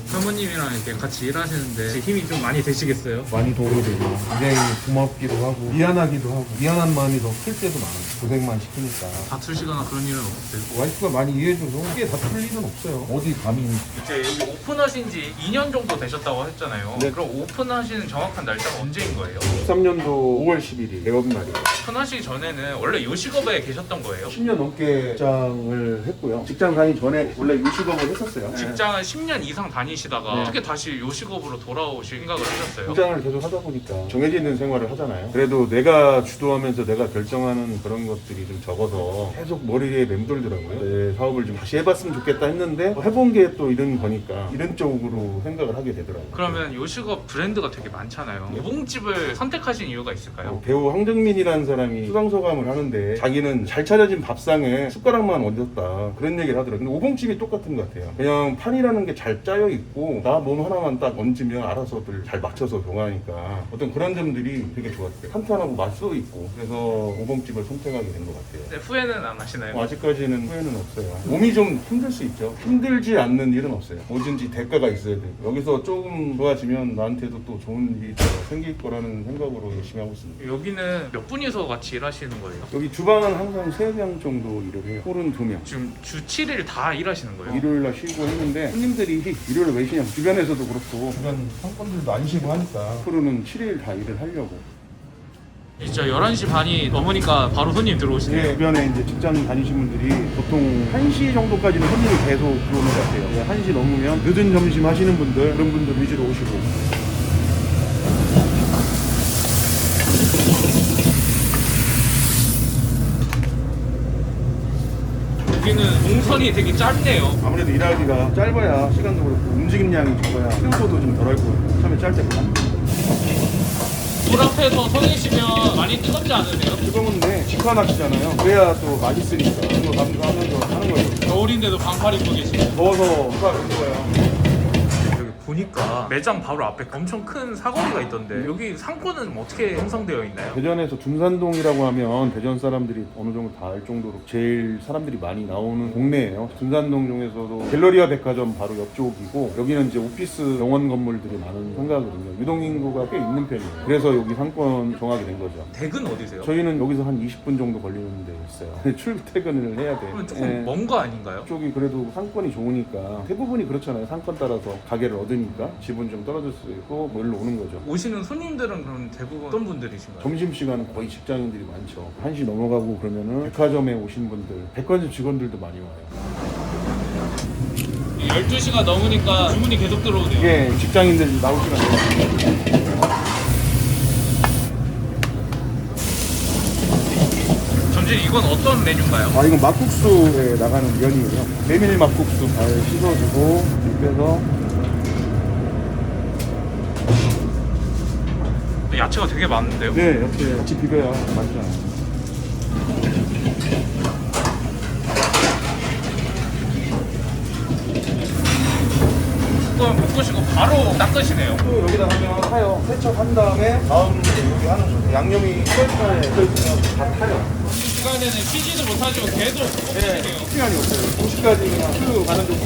사모님이랑 이렇게 같이 일하시는데 힘이 좀 많이 되시겠어요? 많이 도움이 되고 굉장히 고맙기도 하고 미안하기도 하고 미안한 마음이 더 클 때도 많아요. 고생만 시키니까 다투시거나 그런 일은 없으세요? 와이프가 많이 이해해줘서 크게 다툴 일은 없어요. 어디 감히 이제 여기 오픈하신 지 2년 정도 되셨다고 했잖아요. 네. 그럼 오픈하시는 정확한 날짜가 언제인 거예요? 13년도 5월 11일 개업 날이에요. 오픈하시기 전에는 원래 요식업에 계셨던 거예요? 10년 넘게 직장을 했고요. 직장 다니기 전에 원래 요식업을 했었어요. 직장을 10년 이상 다니시다가 네. 어떻게 다시 요식업으로 돌아오실 생각을 하셨어요? 직장을 계속 하다 보니까 정해져 있는 생활을 하잖아요. 그래도 내가 주도하면서 내가 결정하는 그런 것들이 좀 적어서 계속 머리에 맴돌더라고요. 내 사업을 좀 다시 해봤으면 좋겠다 했는데 해본 게 또 이런 거니까 이런 쪽으로 생각을 하게 되더라고요. 그러면 요식업 브랜드가 되게 많잖아요. 오봉집을 선택하신 이유가 있을까요? 배우 황정민이라는 사람이 수상소감을 하는데 자기는 잘 차려진 밥상에 숟가락만 얹었다 그런 얘기를 하더라고요. 근데 오봉집이 똑같은 것 같아요. 그냥 판이라는 게 잘 짜여 있고 나 몸 하나만 딱 얹으면 알아서들 잘 맞춰서 동하니까 어떤 그런 점들이 되게 좋았어요. 탄탄하고 맛도 있고 그래서 오봉집을 선택하게 된 것 같아요. 네, 후회는 안 하시나요? 아직까지는 후회는 없어요. 몸이 좀 힘들 수 있죠. 힘들지 않는 일은 없어요. 뭐든지 대가가 있어야 돼요. 여기서 조금 좋아지면 나한테도 또 좋은 일이 더 생길 거라는 생각으로 열심히 하고 있습니다. 여기는 몇 분이서 같이 일하시는 거예요? 여기 주방은 항상 3명 정도 일을 해요. 홀은 2명. 지금 주 7일 다 일하시는 거예요? 일요일날 쉬고 했는데 손님들이 일요일 왜 쉬냐 주변에서도 그렇고 주변 상권들도 안 쉬고 하니까 앞으로는 7일 다 일을 하려고. 진짜 11시 반이 넘으니까 바로 손님 들어오시네요. 네, 주변에 이제 직장 다니신 분들이 보통 1시 정도까지는 손님이 계속 들어오는 것 같아요. 네, 1시 넘으면 늦은 점심 하시는 분들, 그런 분들 위주로 오시고. 여기는 동선이 되게 짧네요. 아무래도 일하기가 짧아야 시간도 그렇고 움직임량이 적어야 피로도도 좀 덜할 거예요. 처음에 짧 때보다. 물 앞에서 서 계시면 많이 뜨겁지 않으세요? 뜨거운데 직화 낚시잖아요. 그래야 또 맛있으니까 그거 감수하면서 하는 거죠. 겨울인데도 반팔 입고 계시네요. 더워서 직화 안 좋아요. 여기 보니까 매장 바로 앞에 엄청 큰 사거리가 있던데 여기 상권은 어떻게 형성되어 있나요? 대전에서 둔산동이라고 하면 대전 사람들이 어느 정도 다 알 정도로 제일 사람들이 많이 나오는 동네예요. 둔산동 중에서도 갤러리아 백화점 바로 옆쪽이고 여기는 이제 오피스 영원 건물들이 많은 상가거든요. 유동 인구가 꽤 있는 편이에요. 그래서 여기 상권 정하게 된 거죠. 댁은 어디세요? 저희는 여기서 한 20분 정도 걸리는 데 있어요. 출퇴근을 해야 돼. 그러면 조금 먼 거 아닌가요? 쪽이 그래도 상권이 좋으니까 대부분이 그렇잖아요. 상권 따라서 가게를 얻으니까 지분 좀 떨어질 수 있고 뭐 일로 오는 거죠. 오시는 손님들은 그럼 대부분 어떤 분들이신가요? 점심시간은 거의 직장인들이 많죠. 1시 넘어가고 그러면은 백화점에 오신 분들, 백화점 직원들도 많이 와요. 12시가 넘으니까 주문이 계속 들어오네요. 이게 직장인들이 나올 시간 돼요. 점심 이건 어떤 메뉴인가요? 아, 이건 막국수에 나가는 면이에요. 메밀 막국수 잘 씻어주고 빼서 야채가 되게 많은데요? 네, 옆에 같이 비벼야 맛있잖아요. 그럼 볶으시고 바로 닦으시네요. 또 여기다 하면 타요. 세척한 다음에 다음 이제 여기 하는 거죠. 양념이 썰판에 썰으면 다 타요. 이 시간에는 쉬지도 못하시고 계속 볶으시네요. 시간이 없어요. 2시까지 그냥 쭉 가는 중.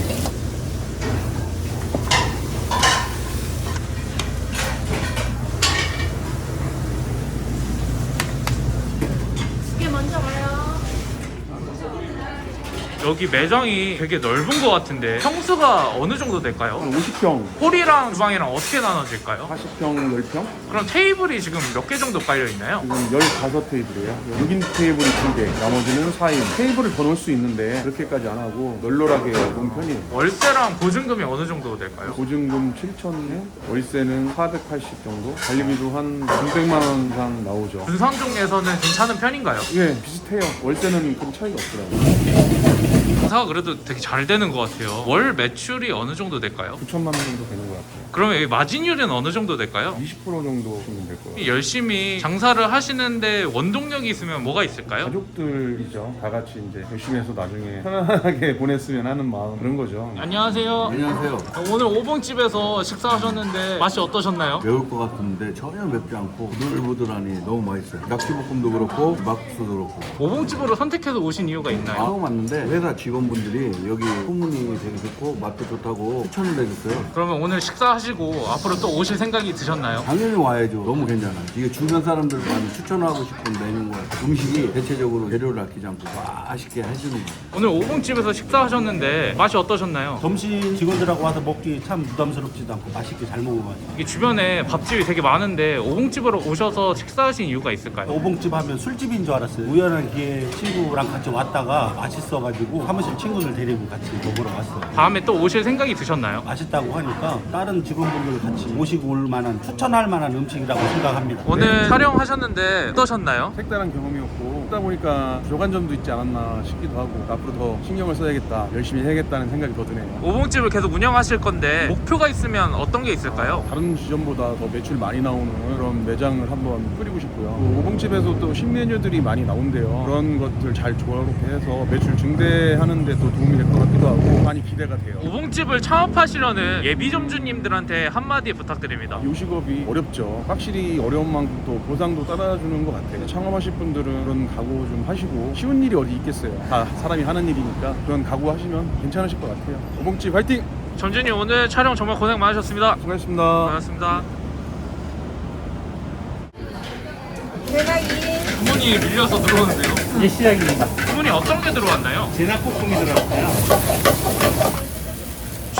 여기 매장이 되게 넓은 것 같은데 평수가 어느 정도 될까요? 한 50평, 홀이랑 주방이랑 어떻게 나눠질까요? 40평, 10평? 그럼 테이블이 지금 몇 개 정도 깔려 있나요? 지금 15테이블이에요. 6인 테이블이 2개, 나머지는 4인. 테이블을 더 넣을 수 있는데 그렇게까지 안 하고 널널하게 놓은 편이에요. 월세랑 보증금이 어느 정도 될까요? 보증금 7,000에 월세는 480 정도? 관리비도 한 600만 원 이상 나오죠. 분산동에서는 괜찮은 편인가요? 예, 비슷해요. 월세는 큰 차이가 없더라고요. 장사가 그래도 되게 잘 되는 것 같아요. 월 매출이 어느 정도 될까요? 9천만 원 정도 되는 것 같아요. 그러면 여기 마진율은 어느 정도 될까요? 20% 정도 주면 될 거예요. 열심히 장사를 하시는데 원동력이 있으면 뭐가 있을까요? 가족들이죠. 다 같이 이제 열심히 해서 나중에 편안하게 보냈으면 하는 마음 그런 거죠. 안녕하세요. 안녕하세요. 오늘 오봉집에서 식사하셨는데 맛이 어떠셨나요? 매울 것 같은데 전혀 맵지 않고 누들부들하니 너무 맛있어요. 낙지볶음도 그렇고 막국수도 그렇고. 오봉집으로 선택해서 오신 이유가 있나요? 처음 왔는데 회사 직원분들이 여기 소문이 되게 좋고 맛도 좋다고 추천을 해줬어요. 그러면 오늘 식사하시고 앞으로 또 오실 생각이 드셨나요? 당연히 와야죠. 너무 괜찮아요. 이게 주변 사람들 많이 추천하고 싶은 메뉴인 거예요. 음식이 대체적으로 재료를 아끼지 않고 맛있게 해주는 거예요. 오늘 오봉집에서 식사하셨는데 맛이 어떠셨나요? 점심 직원들하고 와서 먹기 참 부담스럽지도 않고 맛있게 잘 먹어가지고. 이게 주변에 밥집이 되게 많은데 오봉집으로 오셔서 식사하신 이유가 있을까요? 오봉집 하면 술집인 줄 알았어요. 우연한 기회에 친구랑 같이 왔다가 맛있어가지고 사무실 친구들 데리고 같이 먹으러 왔어요. 다음에 또 오실 생각이 드셨나요? 맛있다고 하니까 다른 직원분들 같이 모시고 올 만한 추천할 만한 음식이라고 생각합니다. 오늘 촬영하셨는데 어떠셨나요? 색다른 경험이었고 하다 보니까 부족한 점도 있지 않았나 싶기도 하고 앞으로 더 신경을 써야겠다, 열심히 해야겠다는 생각이 더 드네요. 오봉집을 계속 운영하실 건데 목표가 있으면 어떤 게 있을까요? 다른 지점보다 더 매출 많이 나오는 그런 매장을 한번 꾸리고 싶고요. 또 오봉집에서 또 신메뉴들이 많이 나온대요. 그런 것들 잘 조화롭게 해서 매출 증대하는 데 또 도움이 될 것 같기도 하고 많이 기대가 돼요. 오봉집을 창업하시려는 예비점주님들한테 한마디 부탁드립니다. 요식업이 어렵죠. 확실히 어려운 만큼 또 보상도 따라주는 것 같아요. 창업하실 분들은 그런 각오 좀 하시고 쉬운 일이 어디 있겠어요. 다 사람이 하는 일이니까 그런 각오하시면 괜찮으실 것 같아요. 오봉집 화이팅! 점주님 오늘 촬영 정말 고생 많으셨습니다. 수고하셨습니다. 고맙습니다. 주문이 밀려서 들어오는데요. 이제 시작입니다. 주문이 어떤 게 들어왔나요? 제나볶음이 들어왔어요.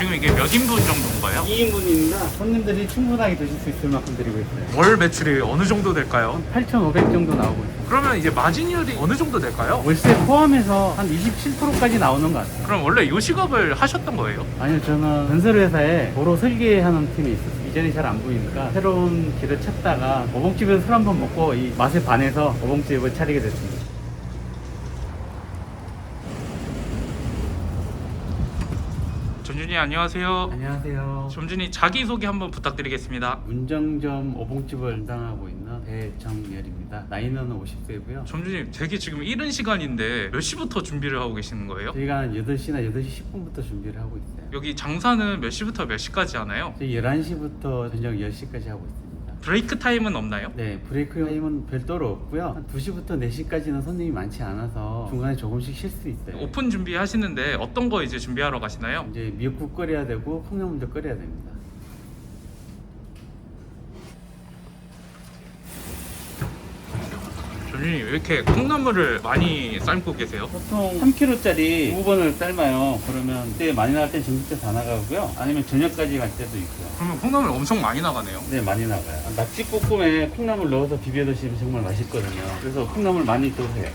지금 이게 몇 인분 정도인가요? 2인분입니다. 손님들이 충분하게 드실 수 있을 만큼 드리고 있어요. 월 매출이 어느 정도 될까요? 8,500 정도 나오고 있어요. 그러면 이제 마진율이 어느 정도 될까요? 월세 포함해서 한 27%까지 나오는 것 같아요. 그럼 원래 이 직업을 하셨던 거예요? 아니요, 저는 건설회사에 도로 설계하는 팀에 있었어요. 이전이 잘 안 보이니까 새로운 길을 찾다가 어복집에서 술 한번 먹고 이 맛에 반해서 어복집을 차리게 됐습니다. 점주님 안녕하세요. 안녕하세요. 점주님 자기소개 한번 부탁드리겠습니다. 문정점 어복집을 담당하고 있는 배정열입니다. 나이는 50세고요. 점주님 되게 지금 이른 시간인데 몇 시부터 준비를 하고 계시는 거예요? 저희가 한 8시나 8시 10분부터 준비를 하고 있어요. 여기 장사는 몇 시부터 몇 시까지 하나요? 저희 11시부터 저녁 10시까지 하고 있습니다. 브레이크 타임은 없나요? 네, 브레이크 타임은 별도로 없고요. 한 2시부터 4시까지는 손님이 많지 않아서 중간에 조금씩 쉴 수 있어요. 오픈 준비하시는데 어떤 거 이제 준비하러 가시나요? 이제 미역국 끓여야 되고 콩나물도 끓여야 됩니다. 점주님 왜 이렇게 콩나물을 많이 삶고 계세요? 보통 3kg짜리 5번을 삶아요. 그러면 그때 많이 나갈 땐 점심 때 다 나가고요. 아니면 저녁까지 갈 때도 있고요. 그러면 콩나물 엄청 많이 나가네요. 네, 많이 나가요. 낙지볶음에 콩나물 넣어서 비벼 드시면 정말 맛있거든요. 그래서 콩나물 많이 드세요.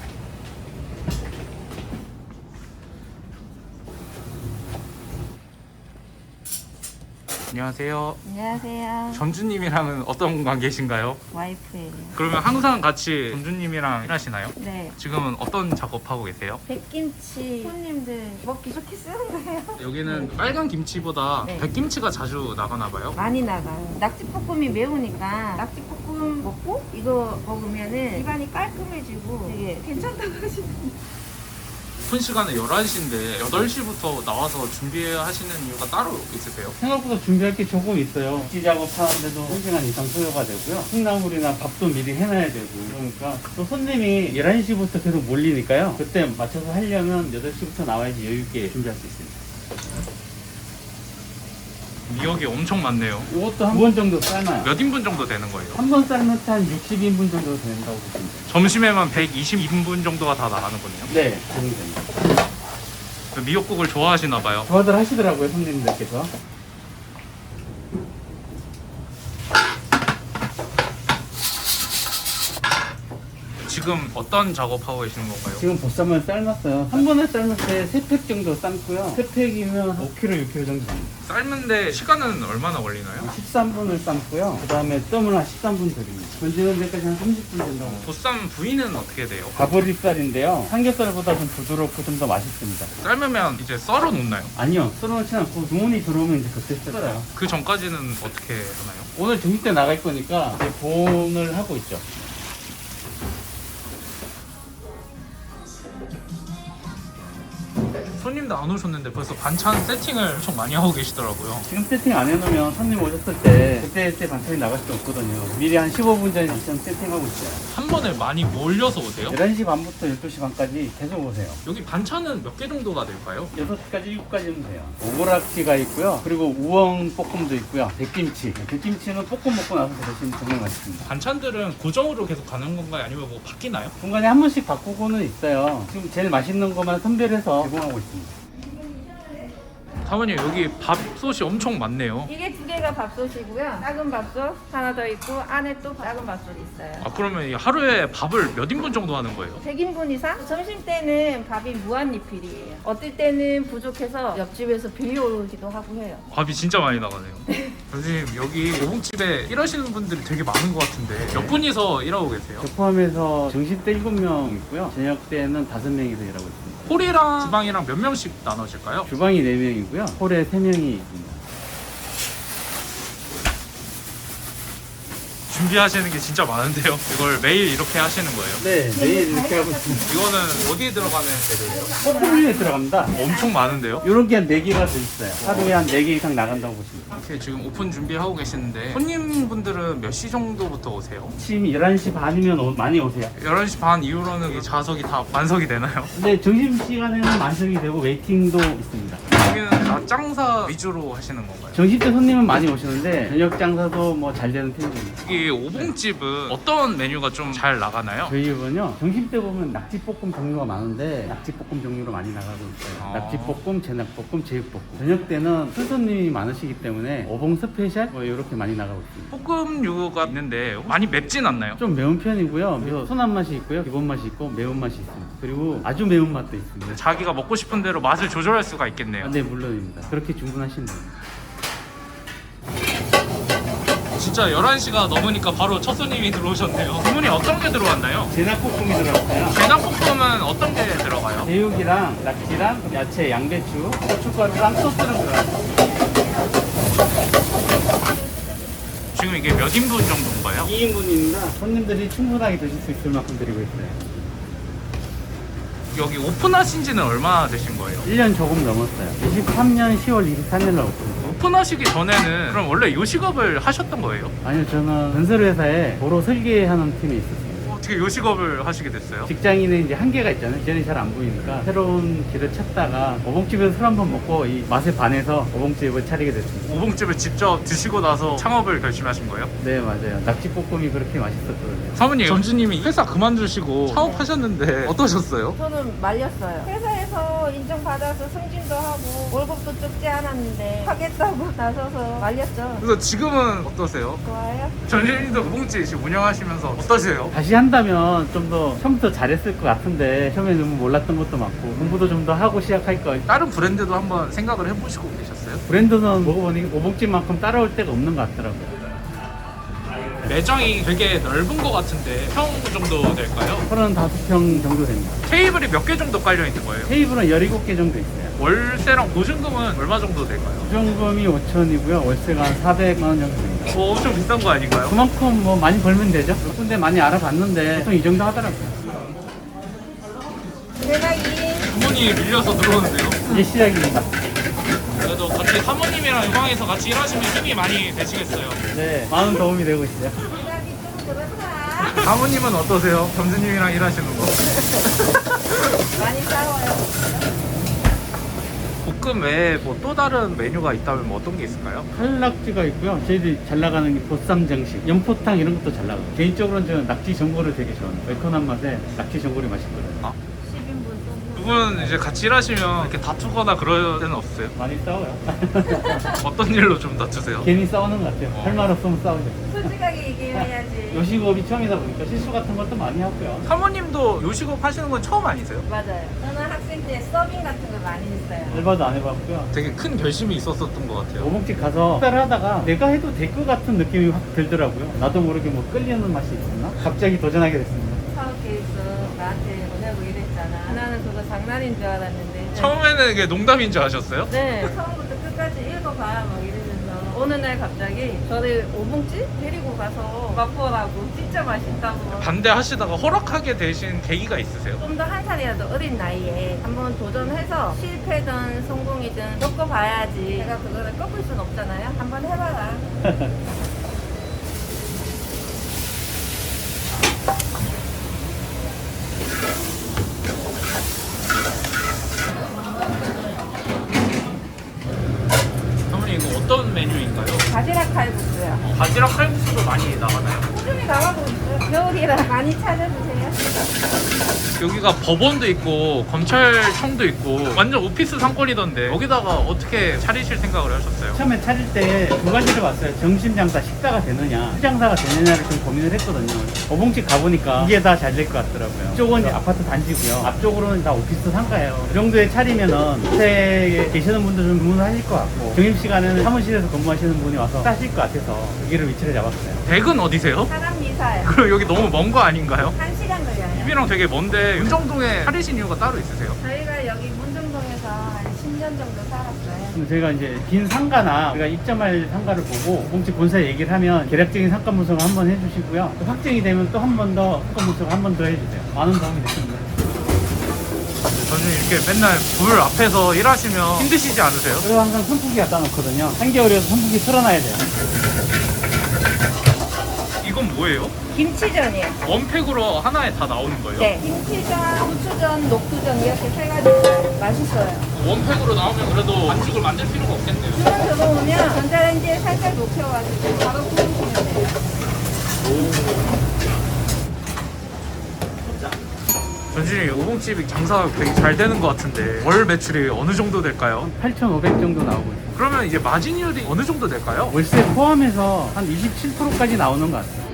안녕하세요. 안녕하세요. 점주님이랑은 어떤 관계신가요? 와이프예요. 그러면 항상 같이 점주님이랑 일하시나요? 네. 지금은 어떤 작업하고 계세요? 백김치 손님들 먹기 좋게 쓰는 거예요. 여기는 빨간 김치보다 네. 백김치가 자주 나가나 봐요. 많이 나가요. 낙지볶음이 매우니까 낙지볶음 먹고 이거 먹으면은 입안이 깔끔해지고 되게 괜찮다고 하시는데. 오픈 시간에 11시인데 8시부터 나와서 준비하시는 이유가 따로 있으세요? 생각보다 준비할 게 조금 있어요. 지 작업하는데도 1시간 이상 소요가 되고요. 콩나물이나 밥도 미리 해놔야 되고 그러니까 또 손님이 11시부터 계속 몰리니까요. 그때 맞춰서 하려면 8시부터 나와야지 여유있게 준비할 수 있습니다. 미역이 엄청 많네요. 이것도 한 번 정도 삶아요. 몇 인분 정도 되는 거예요? 한 번 삶을 때 한 60인분 정도 된다고 보시면 돼요. 점심에만 120인분 정도가 다 나가는군요. 네, 그 정도 됩니다. 미역국을 좋아하시나 봐요. 좋아들 하시더라고요, 손님들께서. 지금 어떤 작업하고 계시는 건가요? 지금 보쌈을 삶았어요. 한 번에 삶을 때 3팩 정도 삶고요. 3팩이면 5kg, 6kg 정도 됩니다. 삶는데 시간은 얼마나 걸리나요? 13분을 삶고요. 그 다음에 뜸을 한 13분 드립니다. 건지는 데까지 한 30분 된다고. 보쌈 부위는 어떻게 돼요? 가브리살인데요. 삼겹살보다 좀 부드럽고 좀 더 맛있습니다. 삶으면 이제 썰어 놓나요? 아니요. 썰어놓지 않고 주문이 들어오면 이제 그때 썰어요. 그 전까지는 어떻게 하나요? 오늘 점심 때 나갈 거니까 이제 보온을 하고 있죠. 손님도 안 오셨는데 벌써 반찬 세팅을 엄청 많이 하고 계시더라고요. 지금 세팅 안 해놓으면 손님 오셨을 때 그때 반찬이 나갈 수 없거든요. 미리 한 15분 전에 일단 세팅하고 있어요. 한 번에 많이 몰려서 오세요? 11시 반부터 12시 반까지 계속 오세요. 여기 반찬은 몇 개 정도가 될까요? 6가지, 7가지면 돼요. 오보락지가 있고요. 그리고 우엉 볶음도 있고요. 백김치. 백김치는 볶음 먹고 나서 드시면 정말 맛있습니다. 반찬들은 고정으로 계속 가는 건가요? 아니면 뭐 바뀌나요? 중간에 한 번씩 바꾸고는 있어요. 지금 제일 맛있는 것만 선별해서 제공하고 있습니다. 사모님 여기 밥솥이 엄청 많네요. 이게 2개가 밥솥이고요. 작은 밥솥 하나 더 있고 안에 또 작은 밥솥 있어요. 아 그러면 이 하루에 밥을 몇 인분 정도 하는 거예요? 100인분 이상? 점심 때는 밥이 무한리필이에요. 어떨 때는 부족해서 옆집에서 빌려오기도 하고 해요. 밥이 진짜 많이 나가네요. 선생님 여기 오봉집에 일하시는 분들이 되게 많은 것 같은데 몇 분이서 일하고 계세요? 저 포함해서 점심 때 7명 있고요. 저녁 때는 5명이서 일하고 있습니다. 홀이랑 주방이랑 몇 명씩 나눠질까요? 주방이 4명이고요. 홀에 3명이 있습니다. 준비하시는 게 진짜 많은데요? 이걸 매일 이렇게 하시는 거예요? 네, 매일 이렇게 하고 있습니다. 이거는 어디에 들어가는 재료예요? 포크리에 들어갑니다. 엄청 많은데요? 이런 게 한 4개가 들어있어요. 하루에 한 4개 이상 나간다고 보시면 돼요. 이렇게 지금 오픈 준비하고 계시는데 손님분들은 몇 시 정도부터 오세요? 아침 11시 반이면 많이 오세요. 11시 반 이후로는 이 좌석이 다 만석이 되나요? 근데 점심시간에는 만석이 되고 웨이팅도 있습니다. 여기는 다 짱사 위주로 하시는 건가요? 점심 때 손님은 많이 오시는데 저녁 장사도 뭐 잘 되는 편입니다. 이 오봉집은 어떤 메뉴가 좀 잘 나가나요? 저희 집은요 점심 때 보면 낙지볶음 종류가 많은데 낙지볶음 종류로 많이 나가고 있어요. 낙지볶음, 제낙볶음, 제육볶음. 저녁 때는 술 손님이 많으시기 때문에 오봉 스페셜 뭐 이렇게 많이 나가고 있습니다. 볶음류가 있는데 많이 맵진 않나요? 좀 매운 편이고요. 그래서 순한 맛이 있고요, 기본 맛이 있고 매운 맛이 있습니다. 그리고 아주 매운 맛도 있습니다. 자기가 먹고 싶은 대로 맛을 조절할 수가 있겠네요. 네, 물론입니다. 그렇게 주문하시면 됩니다. 진짜 11시가 넘으니까 바로 첫 손님이 들어오셨네요. 주문이 어떤 게 들어왔나요? 제낙볶음이 들어갔어요. 제낙볶음은 어떤 게 들어가요? 제육이랑 낙지랑 야채, 양배추, 고춧가루랑 소스랑 들어갔어요. 지금 이게 몇 인분 정도인가요? 2인분입니다. 손님들이 충분하게 드실 수 있을 만큼 드리고 있어요. 여기 오픈하신 지는 얼마나 되신 거예요? 1년 조금 넘었어요. 23년 10월 23일 날 오픈했어요. 오픈하시기 전에는 그럼 원래 요식업을 하셨던 거예요? 아니요, 저는 건설회사에 도로 설계하는 팀에 있었어요. 어떻게 요식업을 하시게 됐어요? 직장인의 이제 한계가 있잖아요. 이전이 잘 안 보이니까 새로운 길을 찾다가 오봉집에서 술 한번 먹고 이 맛에 반해서 오봉집을 차리게 됐습니다. 오봉집을 직접 드시고 나서 창업을 결심하신 거예요? 네, 맞아요. 낙지볶음이 그렇게 맛있었거든요. 사모님, 점주님이 회사 그만두시고 창업하셨는데 어떠셨어요? 저는 말렸어요. 회사에서 인정받아서 승진도 하고 월급도 적지 않았는데 하겠다고 나서서 말렸죠. 그래서 지금은 어떠세요? 좋아요? 점주님도 오봉집 지금 운영하시면서 어떠세요? 다시 한다면 좀 더 처음부터 잘했을 것 같은데 처음에 너무 몰랐던 것도 많고 공부도 좀 더 하고 시작할 거. 다른 브랜드도 한번 생각을 해보시고 계셨어요? 브랜드는 먹어보니 오봉집만큼 따라올 데가 없는 것 같더라고요. 매장이 되게 넓은 것 같은데 평 정도 될까요? 35평 정도 됩니다. 테이블이 몇 개 정도 깔려 있는 거예요? 테이블은 17개 정도 있어요. 월세랑 보증금은 얼마 정도 될까요? 보증금이 5천이고요. 월세가 한 400만 원 정도 됩니다. 엄청 비싼 거 아닌가요? 그만큼 뭐 많이 벌면 되죠. 근데 많이 알아봤는데 보통 이 정도 하더라고요. 주문이 밀려서 들어오는데요? 이제 시작입니다. 그래도 같이 사모님이랑 유방에서 같이 일하시면 힘이 많이 되시겠어요? 네, 많은 도움이 되고 있어요. 사모님은 어떠세요? 점주님이랑 일하시는 거? 많이 싸워요. 볶음 외에 뭐 또 다른 메뉴가 있다면 뭐 어떤 게 있을까요? 칼낙지가 있고요. 저희들이 잘 나가는 게 보쌈 정식, 연포탕 이런 것도 잘 나가요. 개인적으로는 저는 낙지 전골을 되게 좋아해요. 매콤한 맛에 낙지 전골이 맛있거든요. 두 분 이제 같이 일하시면 이렇게 다투거나 그럴 때는 없어요? 많이 싸워요. 어떤 일로 좀 다투세요? 괜히 싸우는 것 같아요. 할 말 없으면 싸우죠. 솔직하게 얘기해야지. 요식업이 처음이다 보니까 실수 같은 것도 많이 하고요. 사모님도 요식업 하시는 건 처음 아니세요? 맞아요. 저는 학생 때 서빙 같은 거 많이 했어요. 알바도 안 해봤고요. 되게 큰 결심이 있었던 것 같아요. 오봉집 가서 식사를 하다가 내가 해도 될 것 같은 느낌이 확 들더라고요. 나도 모르게 뭐 끌리는 맛이 있었나? 갑자기 도전하게 됐습니다. 사업 계획서 나한테 보내고 이랬잖아. 나는 그거 장난인 줄 알았는데. 처음에는 이게 농담인 줄 아셨어요? 네. 처음부터 끝까지 읽어봐야 막 이러면서 어느 날 갑자기 저를 오봉집 데리고 가서 맛보라고 진짜 맛있다고. 반대하시다가 허락하게 되신 계기가 있으세요? 좀 더 한 살이라도 어린 나이에 한번 도전해서 실패든 성공이든 겪어봐야지. 제가 그거를 꺾을 순 없잖아요. 한번 해봐라. 사모님 이거 어떤 메뉴인가요? 바지락 칼국수요. 바지락 칼국수도 많이 나가나요? 꾸준히 나가고 있어요. 겨울이라 많이 찾아주세요. 여기가 법원도 있고 검찰청도 있고 완전 오피스 상권이던데 여기다가 어떻게 차리실 생각을 하셨어요? 처음에 차릴 때 두 가지를 봤어요. 정신장사, 식사가 되느냐, 시장사가 되느냐를 좀 고민을 했거든요. 오봉집 가보니까 이게 다 잘 될 것 같더라고요. 이쪽은 아파트 단지고요. 앞쪽으로는 다 오피스 상가예요. 이 정도에 차리면은 호텔에 계시는 분들 좀 주문하실 것 같고 점심시간에는 사무실에서 근무하시는 분이 와서 싸실 것 같아서 여기를 위치를 잡았어요. 댁은 어디세요? 사람 미사요. 그럼 여기 너무 먼 거 아닌가요? 1시간 걸려요. 집이랑 되게 먼데 문정동에 차리신 이유가 따로 있으세요? 저희가 여기 문정동에서 한 10년 정도 살았어요. 그럼 저희가 이제 빈 상가나 우리가 입점할 상가를 보고 오봉집 본사 얘기를 하면 계략적인 상가 분석을 한번 해주시고요. 또 확정이 되면 또 한 번 더 상가 분석을 한 번 더 해주세요. 많은 도움이 됐습니다. 저는 이렇게 맨날 불 앞에서 일하시면 힘드시지 않으세요? 그리고 항상 선풍기 갖다 놓거든요. 한겨울이어서 선풍기 틀어놔야 돼요. 이건 뭐예요? 김치전이에요. 원팩으로 하나에 다 나오는 거예요? 네. 김치전, 고추전, 녹두전 이렇게 세 가지 있어요. 맛있어요. 원팩으로 나오면 그래도 반죽을 만들 필요가 없겠네요. 수분 들어오면 전자레인지에 살짝 녹여가지고 바로 구우시면 돼요. 전준이 오봉집이 장사가 되게 잘 되는 것 같은데 월 매출이 어느 정도 될까요? 8,500 정도 나오고 있어요. 그러면 이제 마진율이 어느 정도 될까요? 월세 포함해서 한 27%까지 나오는 것 같아요.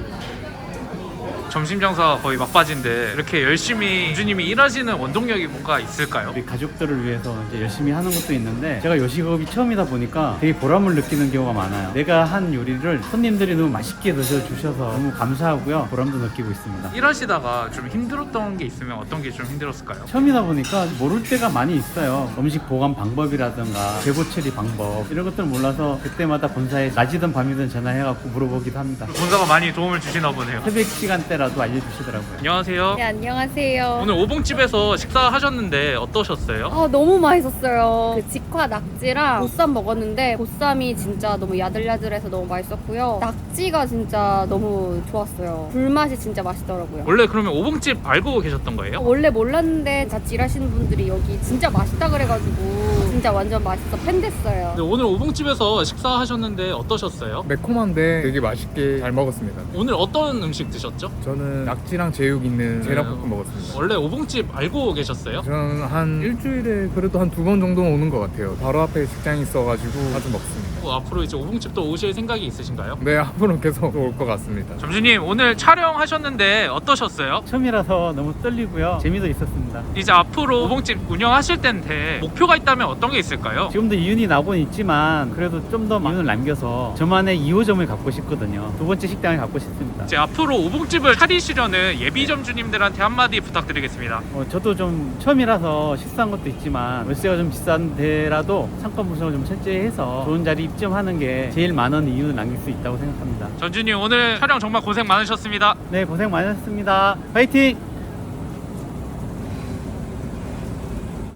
점심 장사가 거의 막바지인데 이렇게 열심히 전주님이 일하시는 원동력이 뭔가 있을까요? 우리 가족들을 위해서 이제 열심히 하는 것도 있는데 제가 요식업이 처음이다 보니까 되게 보람을 느끼는 경우가 많아요. 내가 한 요리를 손님들이 너무 맛있게 드셔주셔서 너무 감사하고요. 보람도 느끼고 있습니다. 일하시다가 좀 힘들었던 게 있으면 어떤 게 좀 힘들었을까요? 처음이다 보니까 모를 때가 많이 있어요. 음식 보관 방법이라든가 재고 처리 방법 이런 것들 몰라서 그때마다 본사에 낮이든 밤이든 전화해갖고 물어보기도 합니다. 본사가 많이 도움을 주시나 보네요. 새벽 시간대라도 알려주시더라고요. 안녕하세요. 네, 안녕하세요. 오늘 오봉집에서 식사하셨는데 어떠셨어요? 너무 맛있었어요. 그 직화 낙지랑 보쌈 먹었는데 보쌈이 진짜 너무 야들야들해서 너무 맛있었고요. 낙지가 진짜 너무 좋았어요. 불맛이 진짜 맛있더라고요. 원래 그러면 오봉집 알고 계셨던 거예요? 원래 몰랐는데 같이 일하시는 분들이 여기 진짜 맛있다 그래가지고 진짜 완전 맛있어 팬 됐어요. 네, 오늘 오봉집에서 식사하셨는데 어떠셨어요? 매콤한데 되게 맛있게 잘 먹었습니다. 오늘 어떤 음식 드셨죠? 저는 낙지랑 제육 있는 제락볶음 먹었습니다. 원래 오봉집 알고 계셨어요? 저는 한 일주일에 그래도 한 2번 정도는 오는 것 같아요. 바로 앞에 직장이 있어가지고 자주 먹습니다. 앞으로 이제 오봉집도 오실 생각이 있으신가요? 네, 앞으로 계속 올 것 같습니다. 점주님 오늘 촬영하셨는데 어떠셨어요? 처음이라서 너무 떨리고요. 재미도 있었습니다. 이제 앞으로 오봉집 운영하실 텐데 목표가 있다면 어떤 게 있을까요? 지금도 이윤이 나고는 있지만 그래도 좀 더 이윤을 남겨서 저만의 2호점을 갖고 싶거든요. 두 번째 식당을 갖고 싶습니다. 이제 앞으로 오봉집을 차리시려는 예비 점주님들한테 한마디 부탁드리겠습니다. 저도 좀 처음이라서 실수한 것도 있지만 월세가 좀 비싼 데라도 상권 분석을 좀 철저히 해서 좋은 자리 입점하는 게 제일 많은 이윤을 남길 수 있다고 생각합니다. 전주님 오늘 촬영 정말 고생 많으셨습니다. 네, 고생 많으셨습니다. 파이팅!